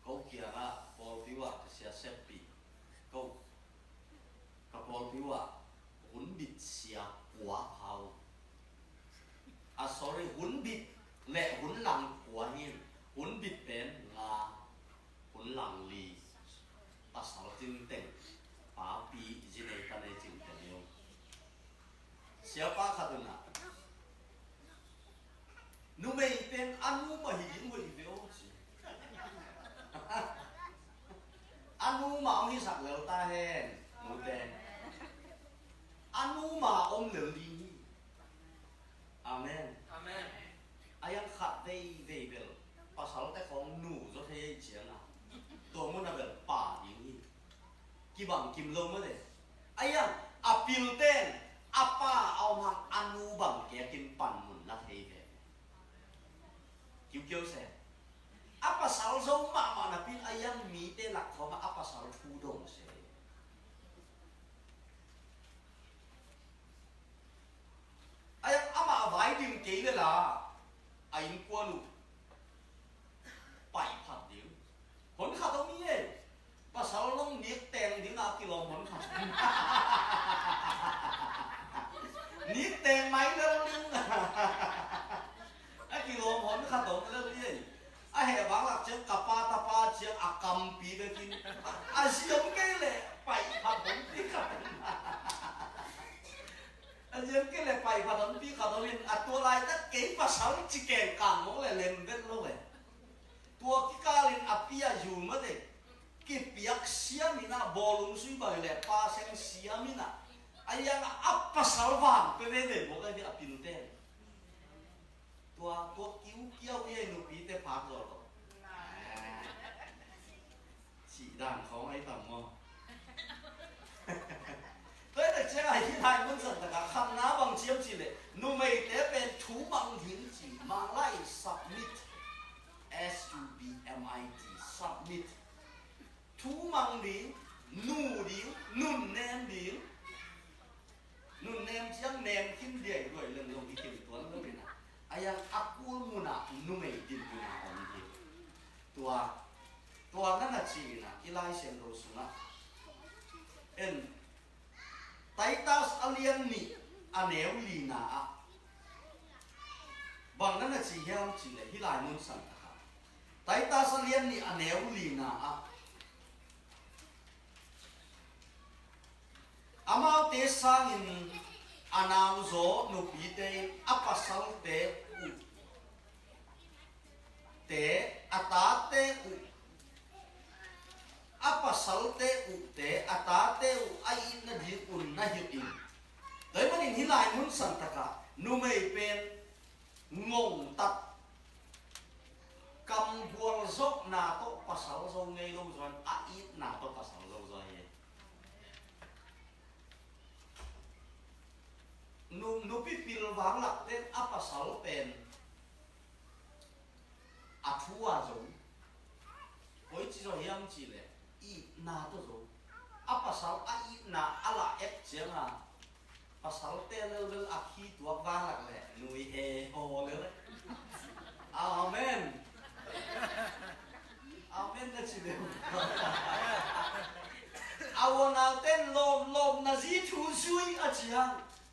เขาเกี่ยนะพอพิวะเสียเซปปีเขากับพอพิวะหุ่นบิดเสียหัวเขาsorry หุ่นบิดและหุ่นหลังหัวหิน เจียงอ่ะตัวมันน่ะแบบป่าอย่างนี้กี่บังกิมลงมาเลยไอ้ยังอับปิลเต้นอับป้าเอามาอนุบังแกกินปั่นหมุนละเทเกกิ้วเสร็จอับป้าสาวโซมามานะพี่ไอ้ยังมีเตหลักเขามาอับป้าสาวทูดงเสร็จไอ้ยังอามาไว้ดึงเกยเลยล่ะไอ้ยังกลัวลูกไปผัดเดี๋ยวผลขาดตรงนี้เองป้าสาวลงเนียกแตงถึงอากิโลผลขาดนิดเต็มไหมเรื่องนึงไอ้กิโลผลขาดตรงเรื่องนี้ไอ้เหตุวังหลักเจ้ากับป้าตาป้าเจ้าอักกำปีไปกินไอ้เสียงเกยเลยไปผัดผมที่ขาดไอ้เสียงเกยเลยไปผัดผมที่ขาดตรงนี้อ่ะตัวลายตั้งเกยป้าสาวจิเก่งกลางมองเลยเล่นเล่นเลยตัวที่กาลินอภิยาอยู่มาเด็กกิบยักเสียมินะบอลลุงสุยไปเลยป้าเซงเสียมินะไอ้ยังอัปปะสาวบ้านไปเลยบอกไอ้ที่อภินุเต้ตัวกิ้วเกี้ยวเองหนูปีเตพักหรอกฉีด่านเขาไอ้ต่ำมั้งเฮ้ยแต่เจ้าไอ้ที่ไทยมันสั่นตะการคำน้าบางเชียมจีเลยหนูไม่เตเป็นถูบังหินจีมาไล่ submit SUBMIT submit ทูมังดิงนูดิงนุ่นแนมดิงนุ่นแนมเชียงแนมขึ้นเดียด้วยเรื่องลงที่เก็บตัวนั่นเลยนะไอ้ยังอักกูมุนะนุ่มไม่ดินกูนะอันนี้ตัวนั่นน่ะชีนะที่ไล่เสียงรู้สุนะเอ็นไตตัสอเลียนนี่อันเนวลีนาบางนั่นน่ะชีเฮียมชีเลยที่ไล่มุนสันตะครับไตตัสอเลียนนี่อันเนวลีนาอามาเตสังอินอานาวโซนุปีเตอัปสัลเตอุเตอัตาเตอุอัปสัลเตอุเตอัตาเตอุไออินนดิอุนนะฮิอินแต่มันอินฮิลายมุนสันตะกะนุไม่เป็นงงตัดกำบัวซอกนาโตปัสสาวะไงลงจวนไออินนาโตปัสสาวะนูพิพิลวังหลักเล่นอัปสาวเป็นอัทัวจงโอ้ยจีโร่ยังจีเลยอีนาตัวจงอัปสาวอีนาอะไรเอ็กเจียงอ่ะปัสสาวเตลเรื่องอักขีตัวบ้านหลักเลยนุยเฮโอเลยอาเมนอาเมนนะจีเดียวเอาวันเอาเต้นลมนะจีทูซุยอาเจียง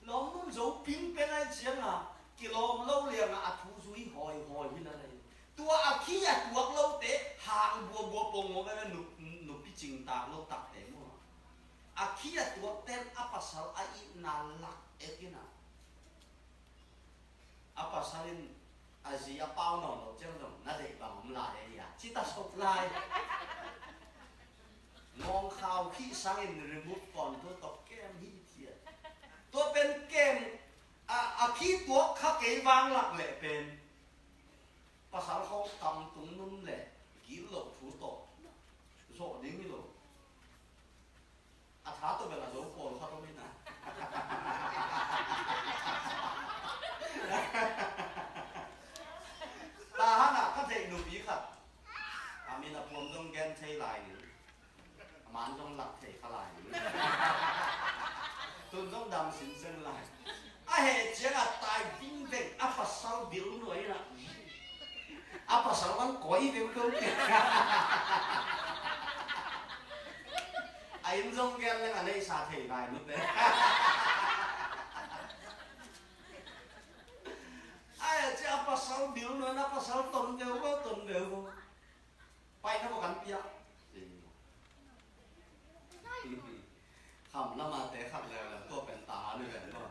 ลมนุ่มโจปิ้งเป็นไอ้เจียงอ่ะกิโลมเล่าเรียงอ่ะทูซุยหอยที่นั่นเลยตัวอาขี้อ่ะตัวเล่าเตะหางบัวปงมันก็หนุพิจิงตาเล่าตักเตะมั่วอาขี้อ่ะตัวเต้นอัปสาวไอ้นาลักเอ็กนะอัปสาวินอาจีอาเป้าหนอนเราเจ้าหนอนน่าเด็กบางมันลายอะไรอ่ะจิตตาสดลายมองข่าวขี้สังอินรีมูฟก่อนตัวตบแก้มหิ้งเทียตัวเป็นเกมขี้ตัวข้าเกยวางหลักแหละเป็นภาษาเขาทำตรงนู้นแหละกี่โลถูโตโซ่ดิ้งไม่โลอาท้าตัวเป็นอะไรโซ่โผล่เขาต้องไม่นะตาฮันอ่ะก็เทหนูปีครับอามีนะพรมต้องแกนเทลายหนึ่งมันต้องหลักเทขลายหนึ่งตุนต้องดำสินเส้นลายไอ้เหตุเจ้าตายวิ่งเด็กอัปสาวบิลหน่วยนะอัปสาวมันก่อยเด็กเขาเนี่ยไอ้ยังจงแกนเลยอันนี้สาธิตได้หมดเลยไอ้เจ้าอัปสาวบิลหน่วยอัปสาวตนเดียวไปทำกันเปียคำละมาเตะขัดแล้วตัวเป็นตาด้วยกันว่า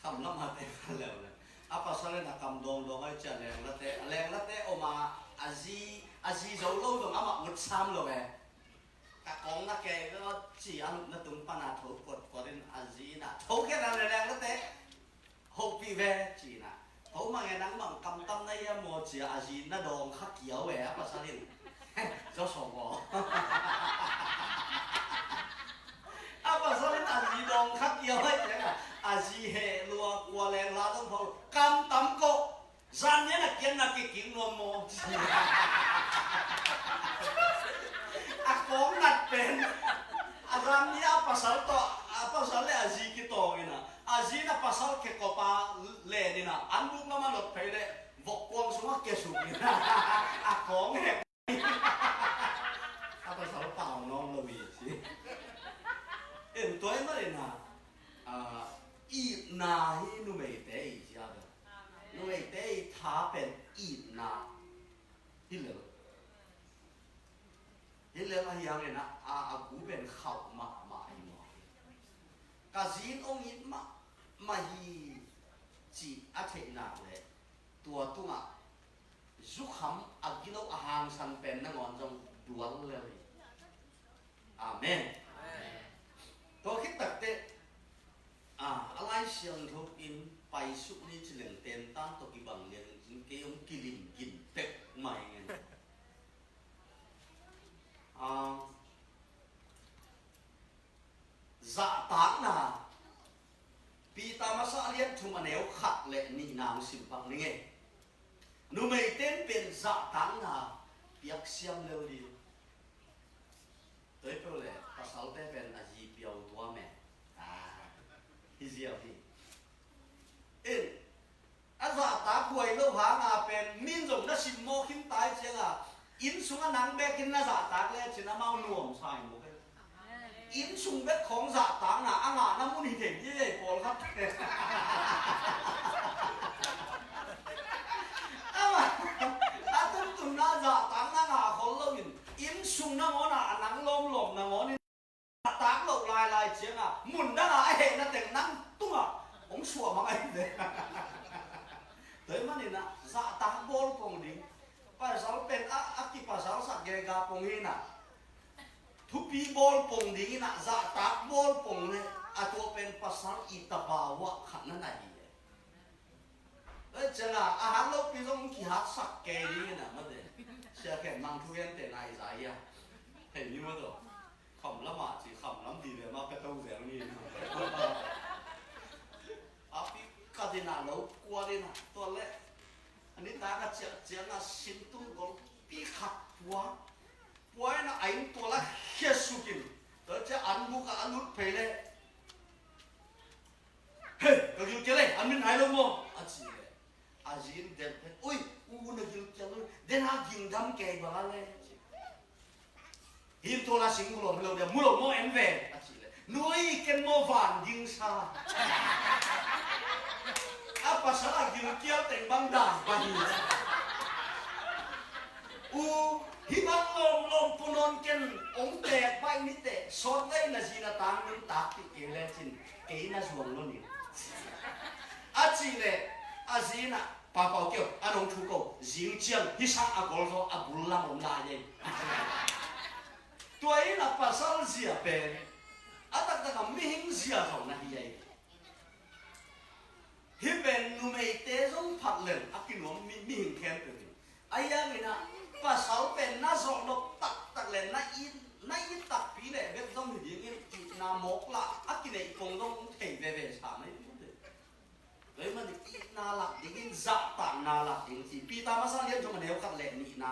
คำละมาเตะขัดแล้วเลยอัปสาวเนี่ยคำดองไอ้เจ้าแรงละเตะออกมาอาจีโจโล่ตรงอามาหมดซ้ำเลยกะกองนักแกก็จีอันนั้นตรงปนาโถกดกอดินอาจีน่ะโถแค่นั้นแรงละเตะหกปีเวจีน่ะโถมาไงนั่งบังกำตั้มในยามโมจีอาจีน่ะดองขักเกี่ยวแหวะภาษาเล่น cho sòng bò apa salin aji dong khắc yêu hết chẳng à aji hệ lùa qua lèn lá đông phô cam tắm cô gian nhé là kiến là cái kiến luôn mồ ako nat pen aram ni pasal to pasal le aji ki to ina aji na pasal ke kopa le ni na anbuk na manot phe le vok kwang suma ke su ni ako nge pasal pao non lo wi si en toy ma le na i na hi nu mei te i ja da nu mei te tha pen i na hi le hiện lên là hiện này na cú bên khẩu mà ai mà cả dính ông ít mà hi chỉ thế nào đấy tua tung giúp hầm kilo hàng san pen nó ngon trong đuổiเลยamen tôiคิดตัดเตะอะไรเสียงทุกอินไปสุนี่เฉลิมเต็นตั้งตัวกี่บังเรียนเกี่ยวกินกินเตะใหม่ไงdạ táng là pi ta mà sa liên thùng anh éo khắc lệ nị nàng xỉu bằng nghe nu mày tên biển dạ táng là biếc xiêm lêu đi tới bao lệ ta sáu té bên là gì biểu tua mẹ thì gì thì dạ táng quay lâu hàng bên min dùng nó xỉm mô khinh tái chứ in xuống anh nắng bé kinh là dạ táng lên chỉ là mau nuông xài một cái in xuống béของdạ táng là anh nó muốn hình thành như vậy còn lắm tum tum na dạ táng na ngà khó lâu in xuống na ngó na nắng lom lom na ngó dạ táng lộ lại chiếng muốn na là hệ na tiếng nắng tung ông sủa mà anh đấy tới mà nên dạ táng bol phong đi pasal pen aki pasal sak gega pongin thupi bol pong ding na za tak bol pong ne ato pen pasal itabawa khana na hi changa han lo pi jong ki hat sak ke ding na ma de sia ke mang thu yen te nai za ya he ni ma do khom la ma chi khom lam di le ma ka tau zeng ni api ka de na lo kwa de na to le anh ấy ta cái chuyện là xin tung con bị khát quá nó ảnh to là hết sukin tới chứ anh mua cả anh nút phải lên hey cái gì kia lên anh mình hay lắm không anh gì đẹp thế ôi nó gì kia luôn đến hai nghìn đâm kề vào lên hiện to là xin mua lồng đẹp mua lồng mua em về nuôi cái mua vàng dinh sa apa salah gilkial teng bang dah bagi hibang lom punon ken ong te pai ni te sot dai na sina tang ning tak ti kele chin ke na suang lo ni chi le azina pa pa kyo anong thu ko jing chiang hi sang a gol so a bul lam om la ye tuai na pasal zia pe atak ta mi hing zia thong na hi ye hi ben nu mei te zong phat len akinom mi hình khen pe aya mi na pasal pen na zo lo tak len na in tak pi le be zong hi ding ki na mok la akinei kong dong thei ve sa mai đấy mà đi na lạc ding za ta na lạc ding si pi ta ma sa lian thong neu khat le ni na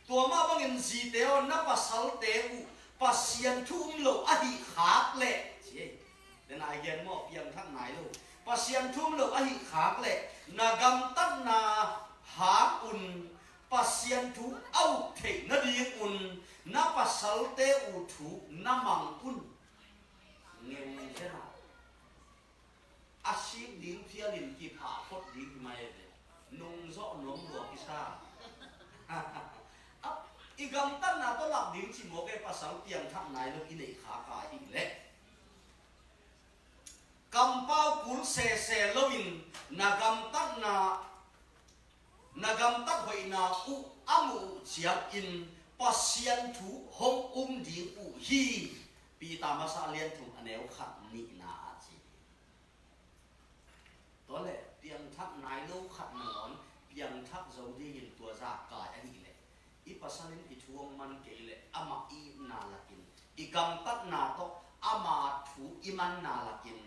tua ma bang in si teo na pasal te u pasian thum lo a hi khak le chi den ai gen mo piang thak nai lo pasian thum lo a hi khak le nagam tan na ha un pasian thu au the na di un na pasal te u thu na mang un ngeu thế nào asim ding phia lin ki pha phot ding mai de nong zo nom lo ki sa igam tan na to lak ding chi mo ke pasal piang thak nai lo ki nei kha ka hi le kampau kul se lovin nagam tat hoi na u amu chiap in pasian thu hom di u hi pi ta ma sa lian thum aneu khat ni na chi to le piang thak nai lo khat ngon piang thak zo di in tua za ka ani le i pasalin i thuang man gam tat na to ama thu iman na lakin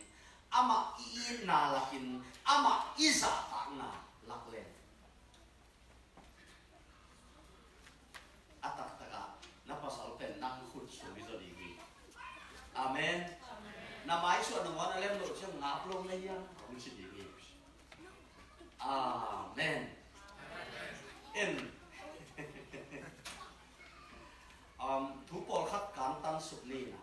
ama I na lakin ama iza ta na laklen atak taka napasal pen nang khut su bi zo di amen na mai su no wan lem lo chang ngap lo na ya mi si di amen in thu pol khat kan tan su ni na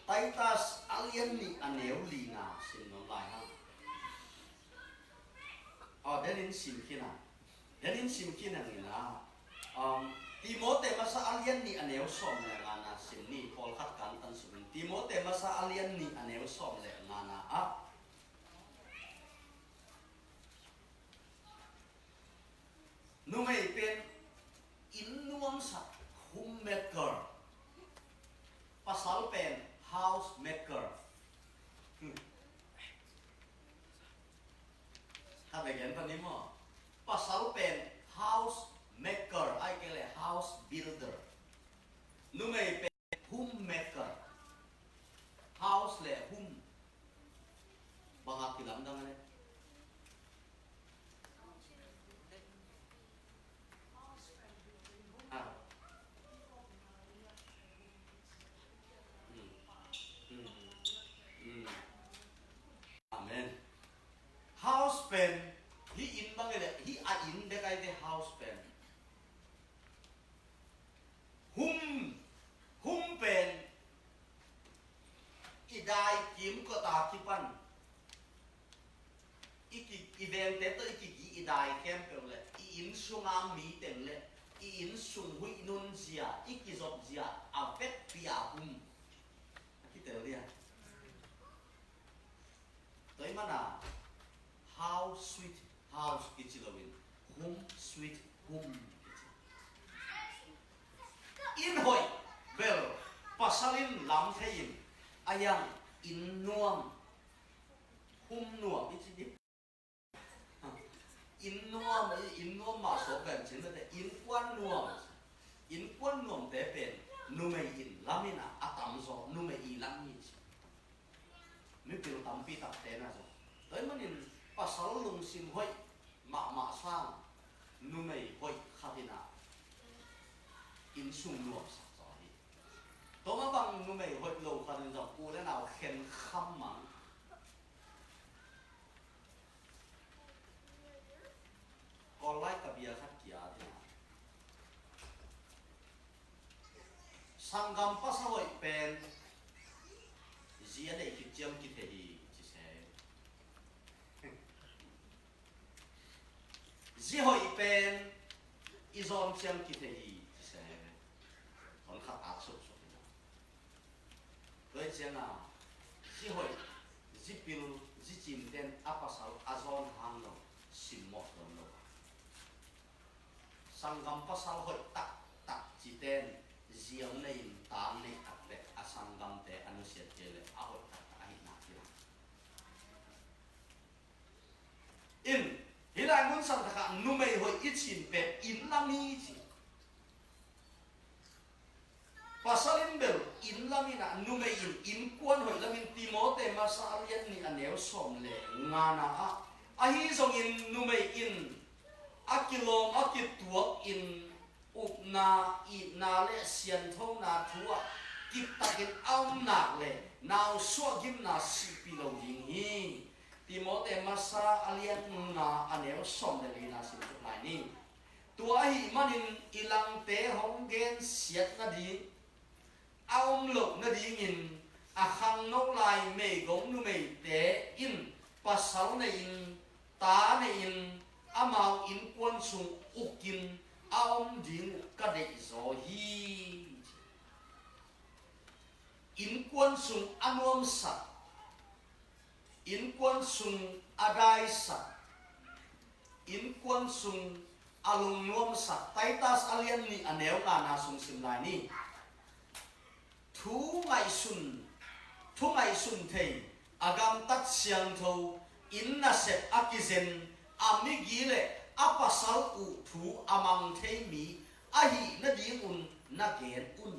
Titus alien ni aneu li na sin no lai ha denin sim kina ni na Timote masa alien ni aneu som le ngana sin ni pol khat kan tan su ni Timote masa alien ni aneu som le ngana numei pen in nuam sa homemaker pasal pen house maker ta bagian pan ni mo pasal pen house maker ai kele house builder numei pen homemaker house le home bangat kilam dang ne house pen hi in bangele hi a in de kai de house pen hum pen idai kim ko ta kipan iki event te to iki gi idai kem pe le in sunga mi ten le in sung hui nun zia iki zop zia a vet pia ki te ria toi mana how sweet house kichilowin home sweet home in hoi bel pasalin lam thein ayang in nuam hum nuam ichi in nuam ma so ben chen de in kwan nuam te pen numei in lamina atam zo numei I lam ni mi pil tam pi tak te na zo toi manin pasal lung sim hoi ma sang numei hoi khatina in sung nuam sa zo hi to ma bang numei hoi lo khatin zo ku le naw khen kham mang ko lai ka bia khat kia de sangam pasal hoi pen zia nei ki chiam ki the hi Ji hoi pen izom chiang ki the hi se on khat a so so doi chiang ji hoi ji pil ji chin ten apasal azon hang no sim mo no sangam pasal hoi tak ji ten jiang nei tam nei ape asangam te anu sia tele a hoi tak ai na in hilai mun sang ta numei hoi ichin pe in lami chi pasalin bel in lamina numei in kwan hoi lamin Timote masalian ni aneu som le ngana a hi zong in numei in akilom akituak in upna I na le sian thau na thua kip takin aum nak le naw so gim na sipi lo ding hi Timote masa alian na aneu som le na sin lai ni tua hi manin ilang te hong gen siat na di aum lok na di in akhang no lai me gong nu me te in pasal na in ta na in amau in kwan sung ukin aum ding ka de zo hi in kwan sung anuam sa in kwan sung adai sa in kwan sung alung nuam sa Titus alian ni aneu na sung sim lai ni thu ngai sun thei agam tat siang tho in na set akizen ami gile apasal u thu amang thei mi ahi na ding un na gen un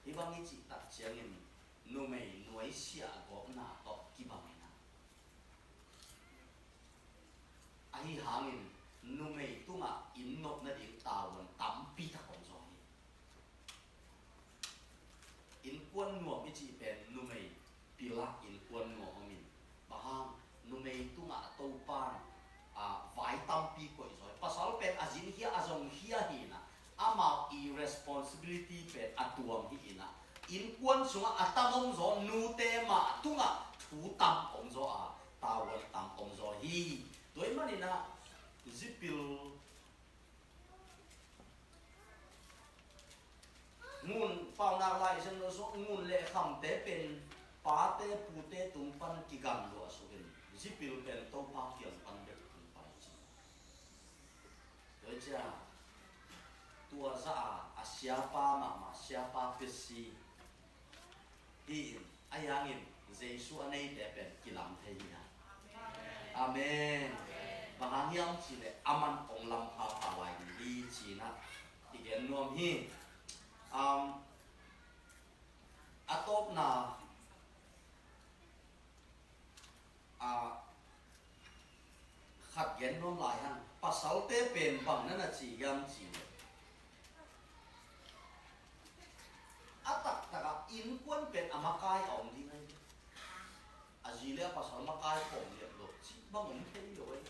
ibang ichi tak chiangin nu mei nuai sia go na to ki bangina ahi hangin nu mei tunga innop na ding tawon tampi ta kong so hi in quan nuam ichi pen nu mei pila in quan ngo min bahang nu mei tunga to pan vai tampi ko so pasal pen azin hia azong hia hi na ama irresponsibility pen atuam hi ina in quan sunga atamong zo nu te ma tunga thu tam om zo a tawon tam om zo hi doi manina zipil ngun pau na lai sen lo so ngun le kham te pen pa te pu te tum pan ki gam lo so gen zipil pen to pa kiang pan de tum pa chi doi cha tua za a siapa ma siapa pesi hi ayangin jesu anei te pen kilam thei na amen bahang hiam chi le aman ong lam pha pa lai di chi na igen nom hi atop na khat gen nom lai han pasal te pen bang na na chi yam chi atak taka in quan pen amakai ong di ngai azile pasal makai ong le lo chi bang om thei lo ai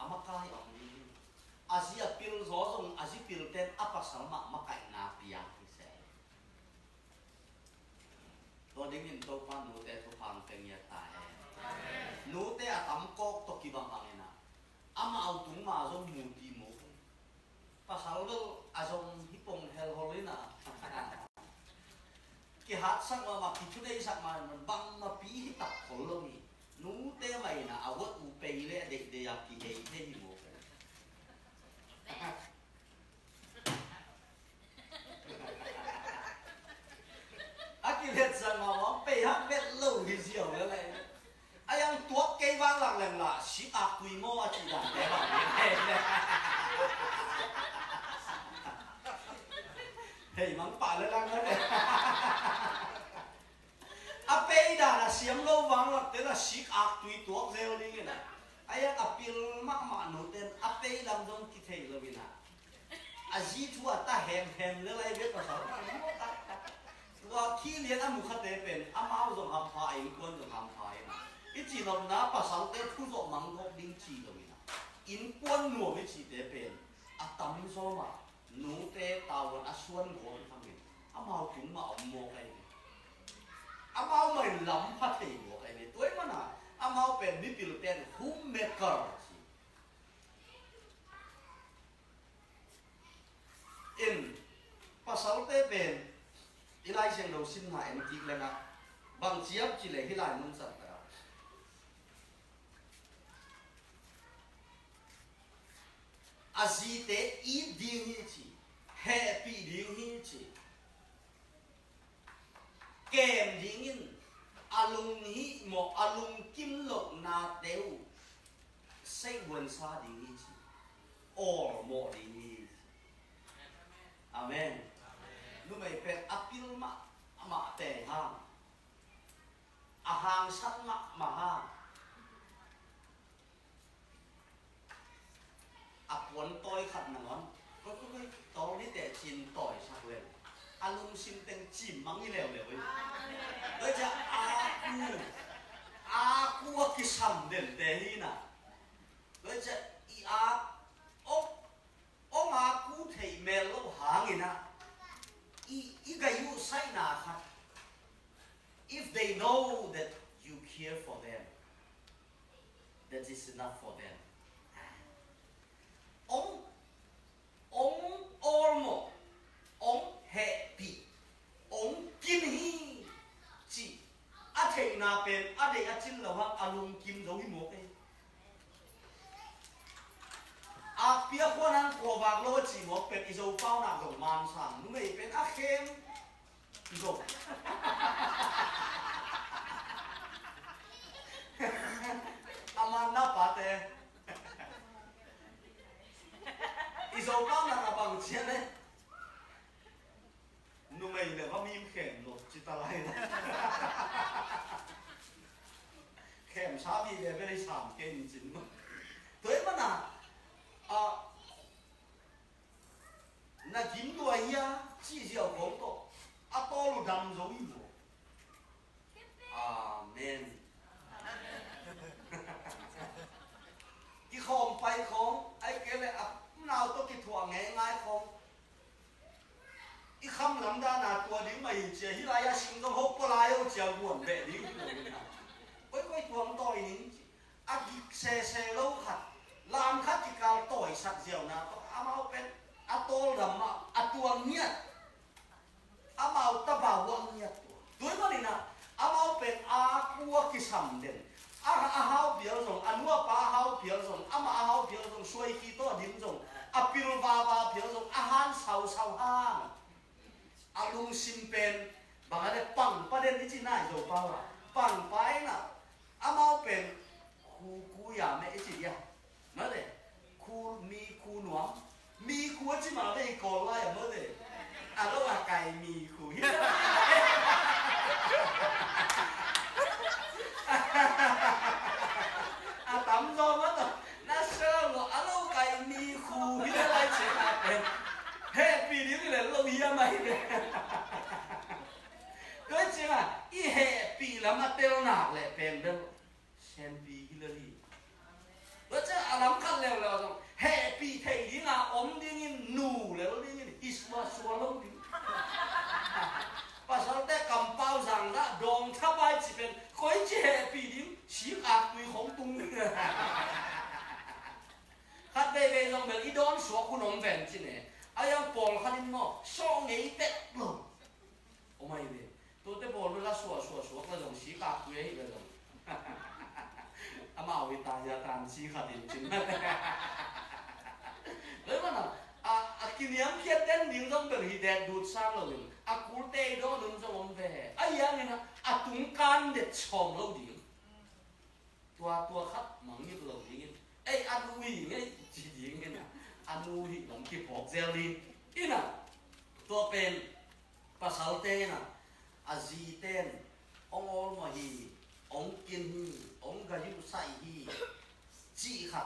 amakai ong di Asia pil zozong Asia pil ten apa sama makai na pia se to dingin to pan nu te to pan peng ya ta nu te atam kok to ki bang angena ama autung ma zong mu ti mo pasal do azong hipong hel holina ki hat sak ma ki chu dei sak ma bang ma pi hi tak kholomi nu te mai na awat u pe le de ya ki hei he hi mo Akilet sang mawang pe hak bet lâu thì diều nữa này ai ăn tuốt cây vang lặng lặng là xí quy mô chỉ là để bảo vệ thì mắng phải lên lăng hết này pe đã là xiêm lâu vang lặng thế là xí quy tuốt rêu đi cái này ai ăn apil mắc mạ nổi tên pe làm giống cái thầy rồi vì nào gì thua ta hèm nữa lại biết là saoว่าที่เรียนอันมุขเตเป็นอามาจงทำพายควรจงทำพายนะอีจีนอมนะภาษาเตผู้จงมังกรดิ้งจีเลยนะอินควรหนัวไม่จีเตเป็นอาตามิโซมาหนูเตตาวันอาส่วนโกนทำเป็นอามาถึงมาอมโมไอ้เนี่ยอามาไม่ล้ำพัดเหวไอ้เนี่ยตัวมันอ่ะอามาเป็นนิพิลเป็นฮุมเมเกอร์อินภาษาเตเป็นอีไลเชียงเราสิ้นหายมันจริงเลยนะบางเจี๊ยบจีเลยที่ไลนุ่งสัตว์เราอาศีเตอีดิ้งฮิจิแฮปปี้ดิ้งฮิจิเกมดิ้งินอาลุงฮิหมออาลุงกิมหลกนาเตวเซวันซาดิ้งฮิจิโอหมอดิ้งฮิจิอาเมนnu mai pen apil ma te hang a hang san ma hang a pon toi khat na ngon ko to ni te chin toi sak len alung sim teng chim mang ni lew lew oi ja aku ki sam den te hi na oi ja i ong aku thei mel lo hang ina if they know that you care for them, that is enough for them. Ông happy, ông kim hi, chi, a thầy na pen, a đây a chin lâu hang alung kim giống hi một cái. A pia quan han cổ bạc lô chỉ một pen iso bao nạp giống man sang, nu mày pen a khem. Go. bao là cả bằng chiến đấy nu mày để có mìm kèm lột chỉ ta lại kèm sao đi để bên sàm kèm chính mà tới mà na kiếm đuôi ya chỉ diệu công tổ to lu đam giống như amen cái không phải không ai kêu là nào tôi cái thua nghe ngay không cái không làm ra là tua đến mày chỉ hi lại ya sinh trong hộp lại ô chiều buồn về đi ôi quay tuồng tỏi nín cái xe lâu khát làm khát cái cao tỏi sạch diệu nào tôi mau bên to làm mà tuồng nhát mau ta bảo quăng nhát tuổi mà đi nào mau bên cua cái sầm đen hao biểu rồi nua pa hao biểu rồi hao biểu rồi xuôi khi to điểm rồi pil va biểu rồi han sau han lung sim pen bằng cái bằng pa đen cái gì này rồi bao bằng phải nào mau bên khu ya mẹ gì ya nói đấy khu nuông mi khu chỉ mà đây còn lại nói đấy đâu là cày mi khu tắm do mất rồi nó sơ rồi lâu cày mi khu cái đó lại chỉ là bên happy đi cái này lâu hiếm mày cái chứ mà ý happy là mà tiêu nạp lại bên đâu xem pi Hillary cái chứ lắm khăn leo rồi happy thầy đi là ốm đi như nụ leo đi như isma swallow đi và sau đó cầm bao rằng đó đòn tháp ai chỉ bên khói chè bị điểm xí ạc tùy không tung hát về dòng bên ít đón số của nông vẹn chứ nè ai yang bol khăn in nó so nghĩ tết luôn ô mày về tôi tới bol là số là dòng xí ạc tùy ấy là dòng mà vì ta giờ tàn xí khăn in chứ đấy mà nào kỷ niệm kia tên điểm dòng bên thì đẹp đụt sang rồi cú tê đó đừng cho ông về ai ya này nè tung can để chồng lâu điểm tua khát mắng như lâu điểm ấy ăn uy ấy chỉ điểm cái nè ăn uy làm cái bột jelly ý nè tua pen pa sáu tê nè gì tên ông mà hi ông kiên hi ông gai yu sai hi chỉ khát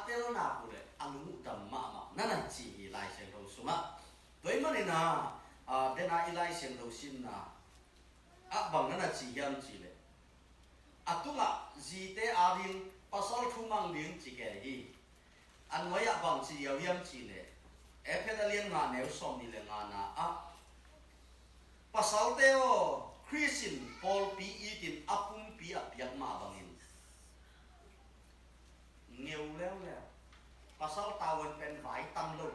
tê nào của đấy ăn ngủ đầm mà nó là chỉ lại xem đầu số mà với mà này nè đến ai lại xem đầu xin na bằng nó là chỉ hiểm chỉ lệ tung gì thế điên pasal thu mang điên chỉ cái gì anh nói bằng chỉ hiểm chỉ lệ em phải liên ngàn nếu xong đi liên ngàn pasal thế Christian Paul pi itin apung pi apiak ma bangin nhiều leo pasal tawon pen vai tam lo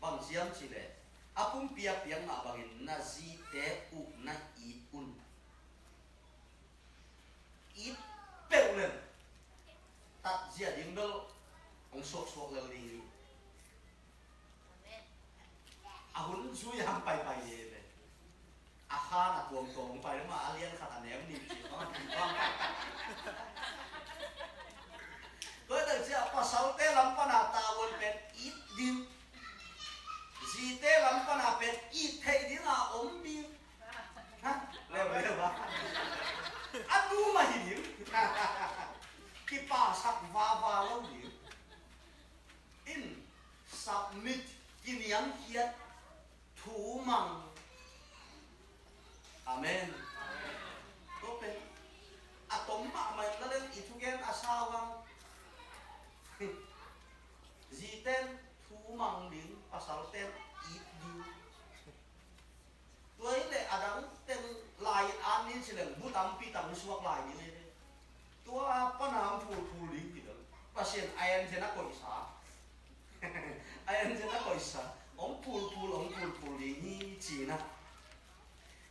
bằng hiểm chỉ lệ apung piang ma bangin na zi te u na i un i peu lên tat zia ding do ông sok le li hun zu yang pai ye le kha na tuong pai ma alien khat anem ni chi ko tôi được chưa pa sau te lam pa na ta won pen i din gì thế lắm con nào bên ít thầy thì là ốm đi ha leo ba ăn đu mà hiểu cái bà sắp va lâu hiểu in submit kinh nghiệm kia thú măng amen tốt đấy tống mà mày nó lên ít thu gen sao không gì tên thú măng đến pasal tên ít đi tôi để đang tên lại an nín chỉ là bút âm pi tầm suốt lại như thế tôi có nam phù lý gì đó pasien ai thế nó coi sa ai thế nó coi sa ông phù lý như chỉ na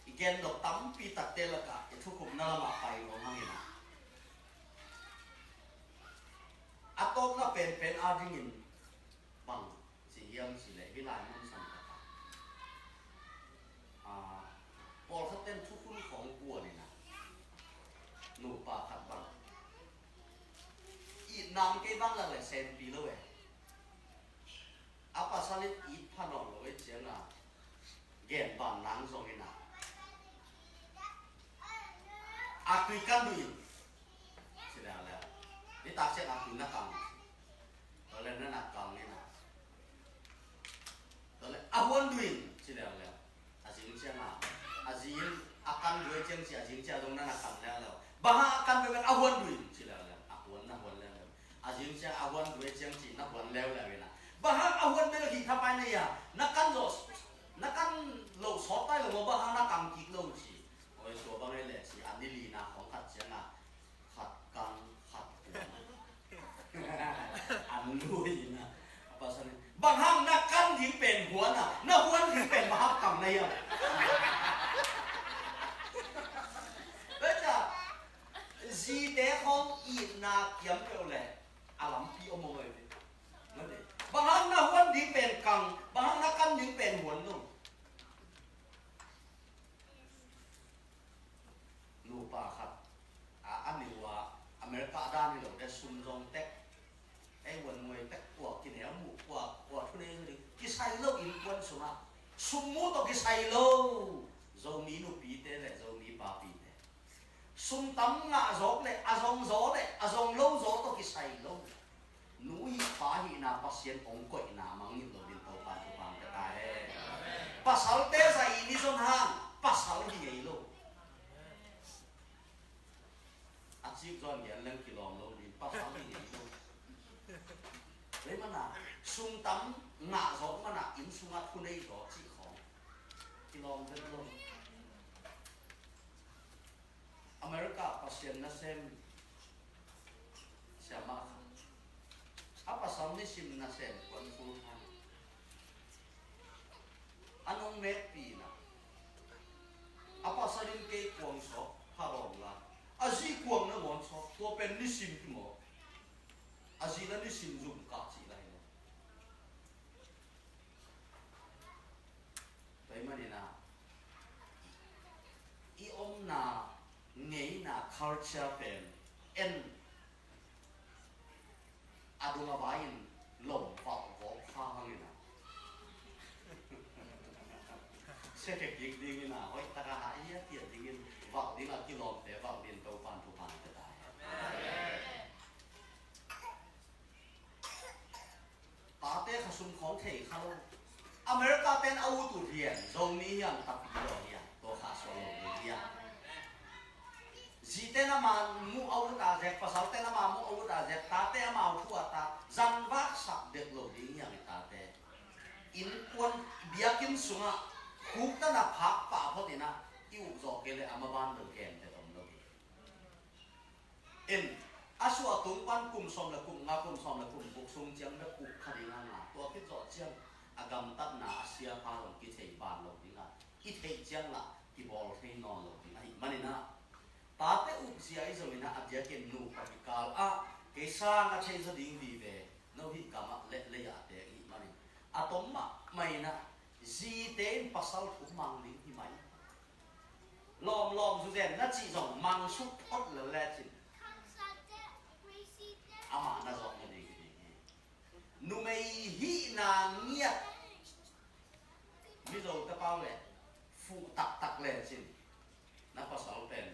igen đọc tắm pi tạt tên là cả cái thuốc cũng nó mà phải ông mang gì nào tốt nó pen adingin bằng chỉ hiểm chỉ lệ với lại môn sắm Paul khát tên thu khunของcủa này nè nụ pa khát bằng ít nam cái băng là lại xem pi lâu vậy ลิดอีพานองเลยเจียงอ่ะเกณฑ์บานนังทรงนี่นะอาคุยกันดูอินเสียแล้วนี่ตักเช็คอาคุยนักกังตอนแรกนั่นนักกังนี่นะตอนแรกอาวันดูอินเสียแล้วอาจิงเชียงอ่ะอาจิงอาการด้วยเจียงเสียอาจิงเชียตรงนั้นนักกังแล้วบางอาการเป็นอาวันดูอินเสียแล้วอาวันนักวันแล้วอาจิงเชียอาวันด้วยเจียงจีนักวันแล้วนะบางอาวันเป็นอะไรที่ทำไปเนี่ยนักการโจนักการโลสอบได้หรือว่าบางนักการกิจโลจีโอ้ยตัวบางเนี่ยสิอันนี้ลีนาของขัดเจียงอ่ะขัดกันขัดอันรู้ยินะภาษาเนี่ยบางห้างนักการที่เป็นหัวน่ะนักหัวที่เป็นมหากรรมในอ่ะแล้วจะจีเดของอีนาเกี่ยมเท่าไหร่อาลัมพีอมวยนั่นเองบางห้างนักหัวที่เป็นกังบางห้างนักการที่เป็นหัวนู่นนูปาครับอันนี้ว่าอเมริกาด้านนี้เราได้ซุ่มจงเต็กไอ้วันมวยเต็กกว่ากินเหนียวหมูกว่าทุเรศเลยกิใส่โลกอินควนสุนัขซุ่มมูต้องกิใส่โลเรามีนูปีเต้เลยเรามีปาปีเต้ซุ่มตั้มงาจอกเลยอาจงจอกเลยอาจงโลจอกต้องกิใส่โลหนูฮีปาฮีนาปัสเซียนองก็อินามังนิโลดินโตปานทุปังจะตายปัสสาวะเต้ใส่นิสนหางปัสสาวะที่ไงโลอาชีพจอนเงี้ยเรื่องกิโลโลดิปัสสาวะที่ไงโลเฮ้ยมันอ่ะซุ่มตั้มงาจอกมันอ่ะอินซุ่มอัดคุณได้จอกจีของกิโลเป็นโลอเมริกาปัสเซียนนั่นเซมเสียมากapa samne sim na sen kon full time anong net pi na apa sarin ke kwang so harom la azi kwang na mon so to pen ni sim ki mo azi na ni sim zum ka chi lai no pai mani na I om na ngei na culture pen en adunga bain lom fa vo kha hangina sete gig dingina hoi taka ha ia tia dingin va dinga kilom te va din to pan tu pan te dai ta te khasum khong thei khalo america pen au tu rian zong ni yang ta pi lo ya to kha so lo ni yaจีเตน่ามามูเอาลูกตาเจ็บภาษาเตน่ามามูเอาลูกตาเจ็บตาเตน่ามาเอาทั่วตาจันวักสับเด็กโลดิ้งอย่างตาเตอินควนเบียกินสุงะคุกตั้งแต่พักป่าพอดีนะอิ่วจอกเกเลยอามาบ้านเดินแกนแต่ตรงนี้อินอาชัวตุงปันกุมสมละกุมงากุมสมละกุมบุกซุงเจียงและกุกคดีงานตัวที่จอดเจียงอากำตัดหนาเสียพาลงกิเทบานโลดิ้งอ่ะกิเทเจียงละกิบอลเทนอนโลดิ้งอ่ะมันนี่นะตาเตอุเสียอิสมินะอัจฉริยะนูปฏิกาลอ่ะเกษางัดใช้สดิ่งดีเวโนหิกามะเละเลียเตอีมันนี่อะตอมมะไม่นะจีเตนปัสสาวะทุกมังลิงที่ไม่ลอมสุดเด่นนั่นจีจงมังสุดทอดละเละจินอามาน่าจงนั่นเองนูไม่ฮีนางเงียบมิโซตะเป้าเลยฟูตักเลยจินนับภาษาเป็น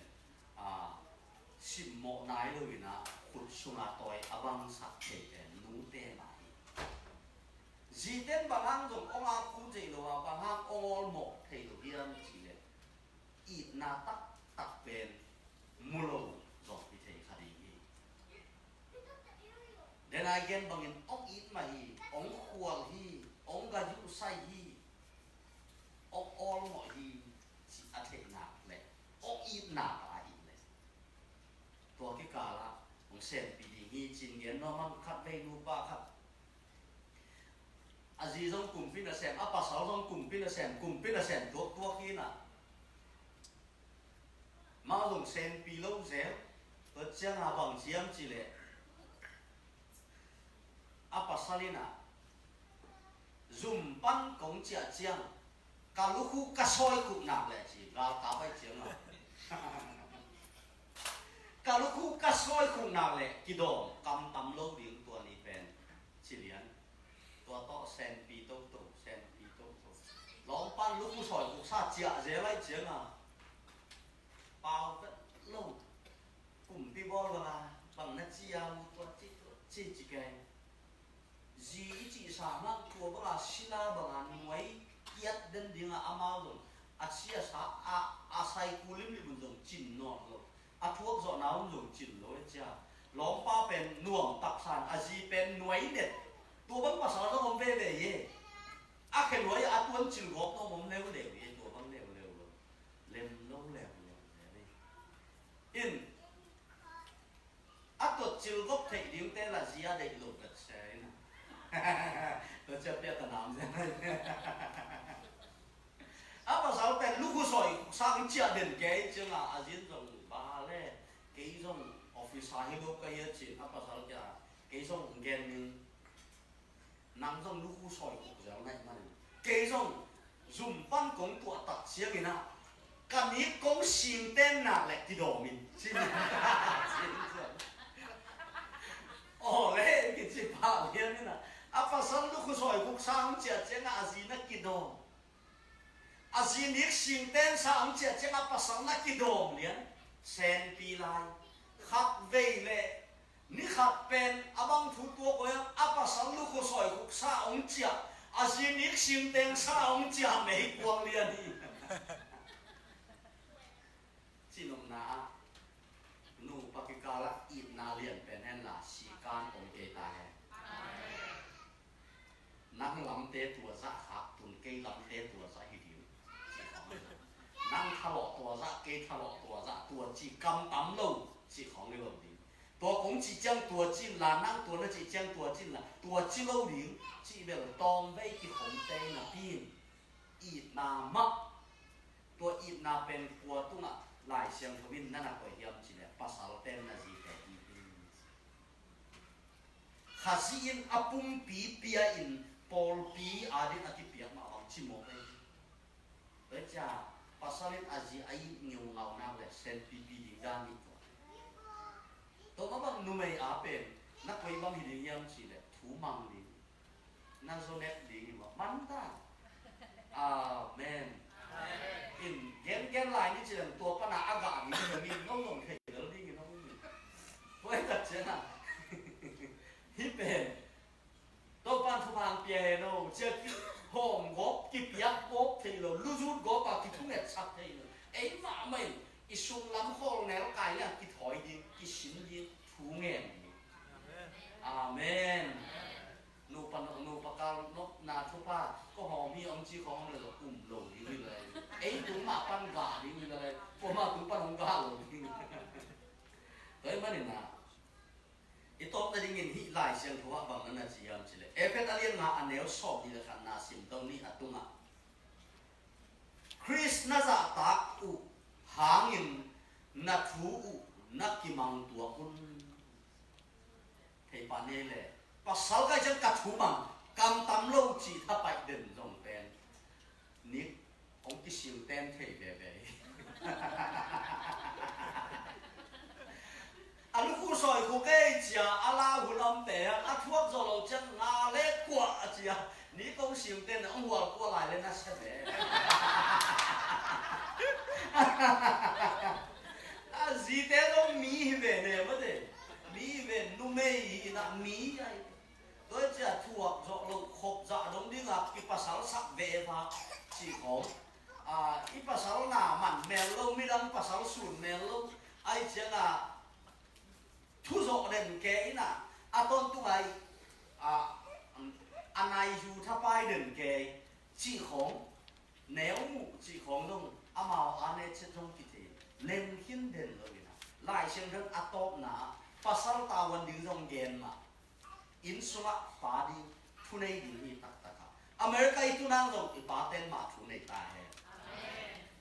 สิมโมนายเลยนะขุดสุนัขตัวอบังสักเตะนูเตะไหนจีเต้นบางครั้งจงองอาคูเจโลว่าบางครั้งองอลหมกเทโลเดียนจีเลอีนาตักเป็นมูโลจอกพิเทคดีเดนายเกนบางเงินองอีทมาฮีองขวลฮีองกายุไซฮีองออลหมกฮีจีอาเทนาเลยองอีทนาตัวที่กาละของเซนปีนี้จีนเงินน้องมันคัดไม่รู้ป่ะครับอาจีจงกลุ่มพินาเซนอาปัสสาวจงกลุ่มพินาเซนตัวขี้น่ะมาลงเซนปีโลเซลตัวเจ้าหน้าบังเจียมจีเล่อาปัสสาลิน่ะซุ่มปั้นของเจ้าเจียงกาลุคุกระซอยขุนหนักเลยจีเราตาไปเจียงอ่ะกาลุคุกระซอยขุนหนักเลยกิโดกำตำโลดิ้งตัวนี้เป็นชิเลียนตัวโตเซนปีโต lóng pan lúc sỏi cuộc sa chia dễ lấy tiếng à bao tất lâu cùng đi bò là bằng nát chia một chỉ cái gì chỉ sáng lắm tua bằng là sila bằng là nuôi kiết đến đi ngà amao rồi chia sa sai kulim đi buồn dùng chín nọ rồi thuốc dọ nào dùng chín lối chia lóng pa pen nuông tập sản gì pen nuôi đẹp tua bằng pasal nó không về gì cái nuôi tuân chịu góp nó không leo leo gì tua bằng leo leo rồi lem lâu leo in tuột chịu góp thầy điểm tên là gì để lột đất xe nè tôi chưa biết là làm gì pasal pen lúc soi sang chia đến cái chứ là diễn dùng ba lẽ cái dùng office hay lúc cái gì pasal cái dùng gen mình nằm trong lúc soi cuộc sống này mà cái dùng dùng pan công tuột tắt xe cái nào cái này công xin tên nào lại thì đồ mình xin lẽ cái gì bảo hiền này nè pasal lúc soi cuộc sống chia chứ là gì nó cái đồ azin ik sing ten sa ang chia chenga pasang na kidom lian sen pi lai khat vei le ni khat pen abang thu tu ko ya pasang lu ko soi ku sa ong chia azin ik sing ten sa ong chia mei kuang lian ni chinom na nu pakikala it na lian pen hen la si kan ong ke ta he nang lam te tua za kha tun ke lam te tua za hi năng thà lọ tua ra cây thà lọ tua chỉ cầm tắm lâu chỉ không được đi tua cũng chỉ chẳng tua chín là năng tua nó chỉ chẳng tua chín là tua chín lâu đi chỉ biết là tôm với cái khổng tê là pin ít na mắc tua ít na bên của tung à lại xem cái bênนั่นlà cái hiểm chỉ là pasal tên là gì cái pin khazin apum pi pia in pol pi adin akipia mà ông chỉ một cái đấy cha pasalin aji ai nhiều ngau na le sen pipi di dan ni to ma bang numei apen na koi bang hi yang chi le thu mang ni na zo net di ni ma man ta amen in gen lai ni chi le to pa na aga ni ni min ngong ngong thei le di ni no ni voi ta che na hi pen to pan thu phang pie no che ki hòm góp kịp giáp góp thì là lưu rút góp vào kịp thu nghẹt sạch thì là ấy mà mình cái sung lắm khô này nó cài là cái thỏi gì cái xin gì thu nghẹn amen nô pa nó na thu pa có hòm hi ông chi có hòm là lẩu đi như này ấy cũng mà pan gà đi như này có mà cũng pan hồng gà rồi tới mà này nào itop na dingin hi lai siang thuwa bang na jiam chile epet alien nga aneo sok ni khan na sim tong ni atunga Chris na za tak u hangin na thu u na kimang tua kun thei pa ne le pasal ka jang ka thu mang kam tam lo chi tha pai den jong pen ni ong ki sim ten thei ve ve anh khu sỏi khu cây chia ala hùn âm bể thuốc rồi lâu chân ngà lết quả chia ní công xỉu tên ông hòa qua lại lên nó sẽ bể gì thế ông mí về nè mất đấy mí về nu mê là mí vậy tôi chỉ thuộc rồi lâu khop dạ giống đi ngập cái pasal sắc về và chỉ có cái pasal nào mặn mèo lâu mi đâm pasal sùn mèo lâu ai chỉ là thu dọn đến cái nè tôn tu ai anh ai dù tháp ai đến cái chỉ khổng nếu mù chỉ khổng đông màu anh ấy sẽ trong cái gì lên hiên đến rồi nè lại xem được tôn nè pasal tawan đi trong gen mà in suma phá đi thu này đi hi tắc tắc America itu nang dong ipa ten ma thu này ta he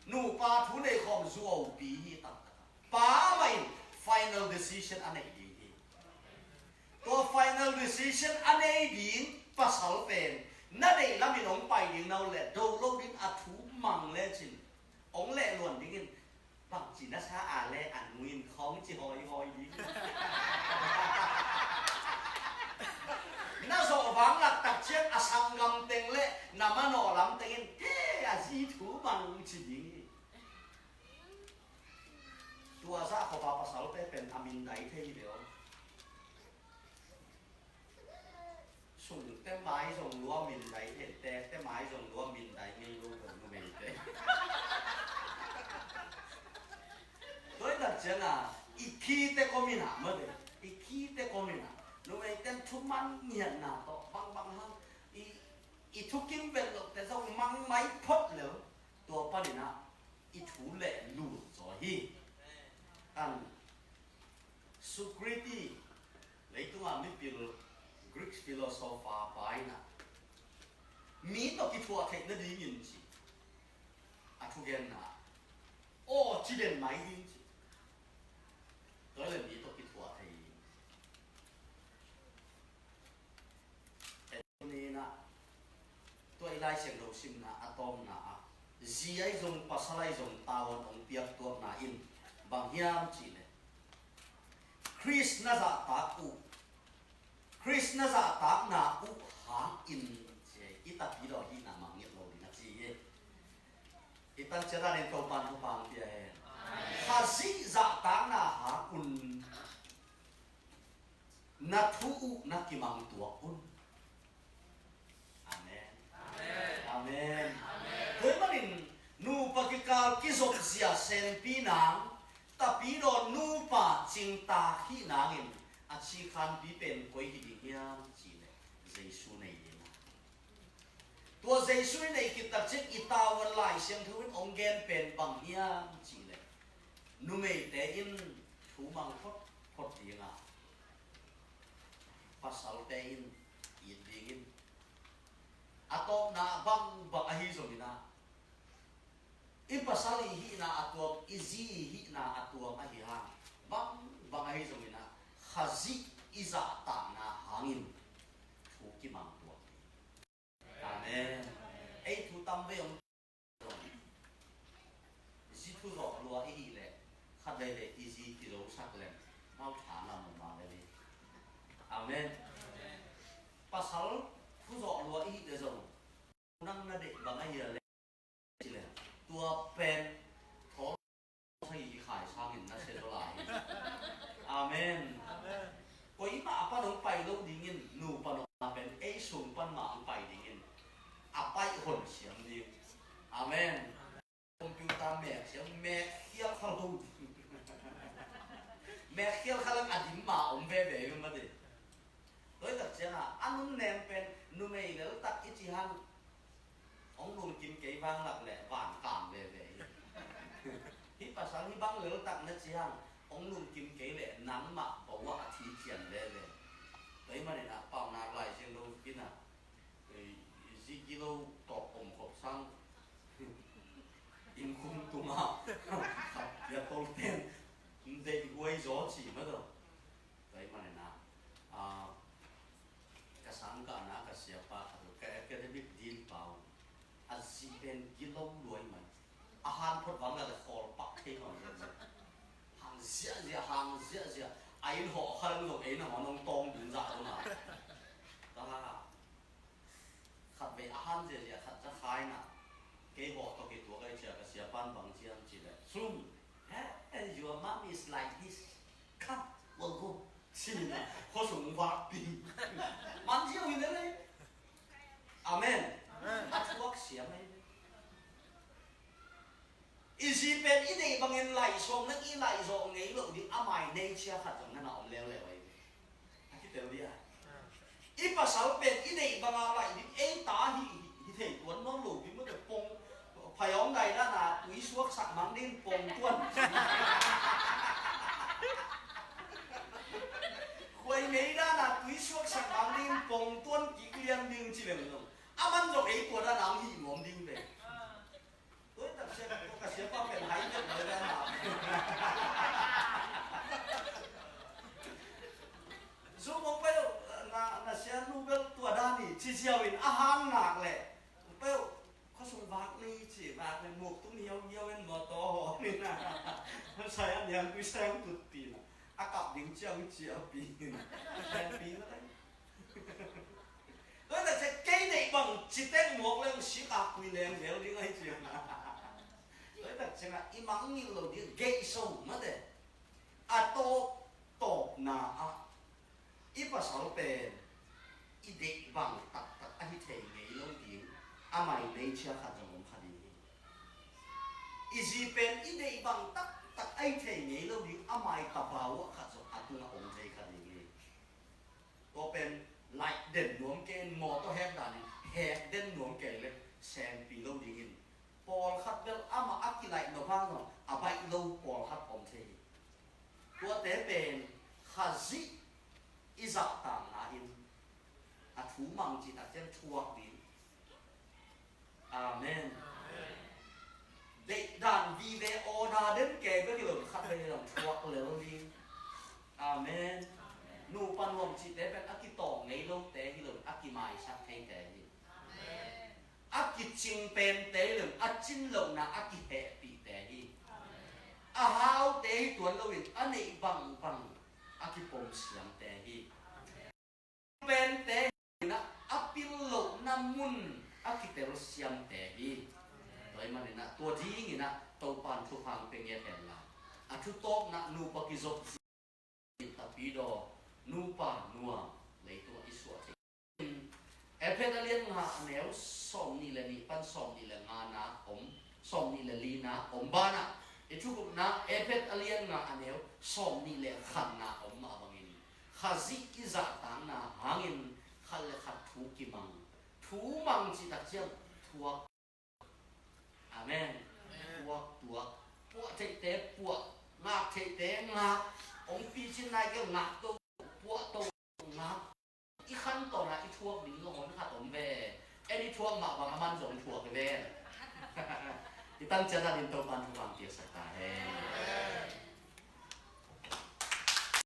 nu pa thu này khom zuo pi hi tắc tắc pa mai final decision anh ấy đi to final decision anh ấy đi pasal pen na đây là mình ông bài đi nào lệ đâu lâu đến thú măng lệ chừng ông lệ luôn đi bằng chỉ nó xa lệ ảnh nguyên không chỉ hỏi đi nó rõ vắng là tập chiếc sang ngầm tên lệ nằm nó lắm tên thế gì thú bằng chỉ tua ra khó vào sáu téเป็น amin đáy thế điều sùng té mái dùng lúa min đáy thế té mái dùng lúa min đáy min lúa gần mình thế tôi đặt chân à ít khi té có min à mà đấy ít khi té có min à lúc này té thú mang nhận nào to băng băng hơn ít thú kim về lộc té dùng mang máy phốt nữa tua pa đi nào ít thú lệ lù rồi hi anh Socrates lấy tung anh biết Greek philosopher phải na mỹ đó cái thua thầy nó đi nhìn gì à thu gen na ô chỉ đến máy đi gì đó là mỹ đó cái thua thầy nên na tôi lại xem đầu sim na atom na gì ấy dùng pasalai dùng tao ông piak tuột na in bằng hiam chỉ này Chris na za ta u Chris na za ta na u hang in che ita pi do hi na mang yet lo di na chi ye itan chera nen to pan hu pang pia he ha si za ta na ha un na thu u na ki mang tua un amen amen với mà mình nu pakikal kizok zia sen pi nang tapi do nu pa ching ta hi nangin a chi khan bi pen koi hi ding hiam chi le jesu nei na tua jesu nei ki ta chik ita wan lai siang thuin ong gen pen bang hiam chi le nu mei te in thu mang phot phot dinga pasal te in ding in atom na bang bang a hi zo na impasali hi na atuang izi hi na atuang a hi hang bang a hi zong ina khazi iza ta na hangin thu ki mang tu amen ai thu tam ve ong ji thu ro lo hi le khat le izi ti ro sak le mau tha na ma le amen pasal thu ro lo hi de zong nang na de bang a hi le chi le tua pen thó thay khải sang hình nó sẽ trở lại amen có ý mà apa nông bay lâu đi nghìn nụ pa nông là pen ấy sùng pan mạng bay đi nghìn apa hồn xiang đi amen computer mẹ xiang mẹ kia không mẹ kia khá là adim mà ông về mà đi đối thật chứ là anh nem pen nụ mày nếu tắt ít gì hăng ông luôn kim cái vang lặng lẽ vàng cảm về khi bà sáng khi băng lỡ tặng nó chỉ hàng ông luôn kim cái lẽ nắng mà bảo quả thì triển về đấy mà để là bảo nào lại riêng đâu kia nào gì kilo tọt ổng khẩu sang in khung tung à ya tol ten để quay gió chỉ mất rồi đấy mà để là cái sáng cả na cái siapa cái academic deal bảo azipen gilong luai man ahan phot wang la khol pak the ngon hang zia zia ai ho khan lo ai na nong tong bin za lo na ta khat ve ahan zia khat za khai na ke ho to ke tu kai chia ka sia pan bang chiam chi le sum and your mom is like this come we'll go chi na ho sung wa pin man chiu ni le amen thuốc xiêm ấy, isi pen ini bangin lai som nak i lai zo ngei lo di amai nei chia khat jong na om leo leo ấy, cái teo dia, i pasal pen ini banga lai di ei ta hi thei tuan nó lu bi mo de pong, phải ông này đó là túi suốt sạc mắng đến pong tuan, quay ngei đó là túi suốt sạc mắng đến pong tuan kỹ liên đương chỉ làm rồi aman rồi ấy của ta làm gì mà ông đinh về tôi tập sẽ có cả sẽ có cái hay nhất thời gian nào dù một bây giờ là sẽ nu bây tuổi đa thì chỉ chiều in ahan ngạc lệ bây giờ có sung vác đi chỉ vác này một tung nhiều bên mò to nên là sai anh em cứ xem tụt tiền cặp đỉnh chiều pin nó đấy tôi là sẽ cây này bằng chỉ tên một lên sĩ cả quỳ lên nếu đi ngay chuyện đấy là xem là im mắng như là đi gây sâu mất đấy à to na à ít vào sáu bền ít để bằng tắc tắc anh thấy ngày lâu tiếng à mày lấy chia khát cho mình khát đi ít gì bền ít để bằng tắc tắc anh thấy ngày lâu tiếng à mày tập vào khát cho à tung ông thấy khát đi to bền lại đến nuông cái mò to hẹp đàn hẹp đến nuông cái lên xem bị lâu tiếng Paul khát vel ama aki lại nó vang nó à bay lâu Paul khát ông thấy tua tế bền khazi iza tang na in a thu mang chi ta chen chuak đi amen de dan vi ve ona đến kề cái điều khát về lòng chuak leo đi amen nu pan hom chi tế bền aki tong ngay lâu tế hi lồng aki mai sắc thế tế hi aki ching pen tế lồng a chin lồng na aki hệ bị tế hi a hao tế tuần lâu in anh ấy bằng aki pom siam tế hi pen tế na apil lo namun aki tel siam tế hi rồi mà na tua đi nghĩ na tàu pan thu hàng pe nghe hẹn là a thu top na nu pa ki zop tapi do nu pa nua lấy tua isua thế epet alien nga neo som ni le ni pan som ni le nga na om som ni le li na om ba na itu na epet alien nga aneo som ni le khan na om ma bangin khazi iza tang na hangin khal le khat thu mang chi tak chiang thuak amen thuak puak thei te puak ngak thei te ngak om pi chin nai ke ngak to puak to ngak i khan to na i thuak ding lo hon khat om ve any thuak ma bang aman zong thuak ve ที่ตั้งใจจะเรียนตัวปันทุกวันเตียสักตาเอง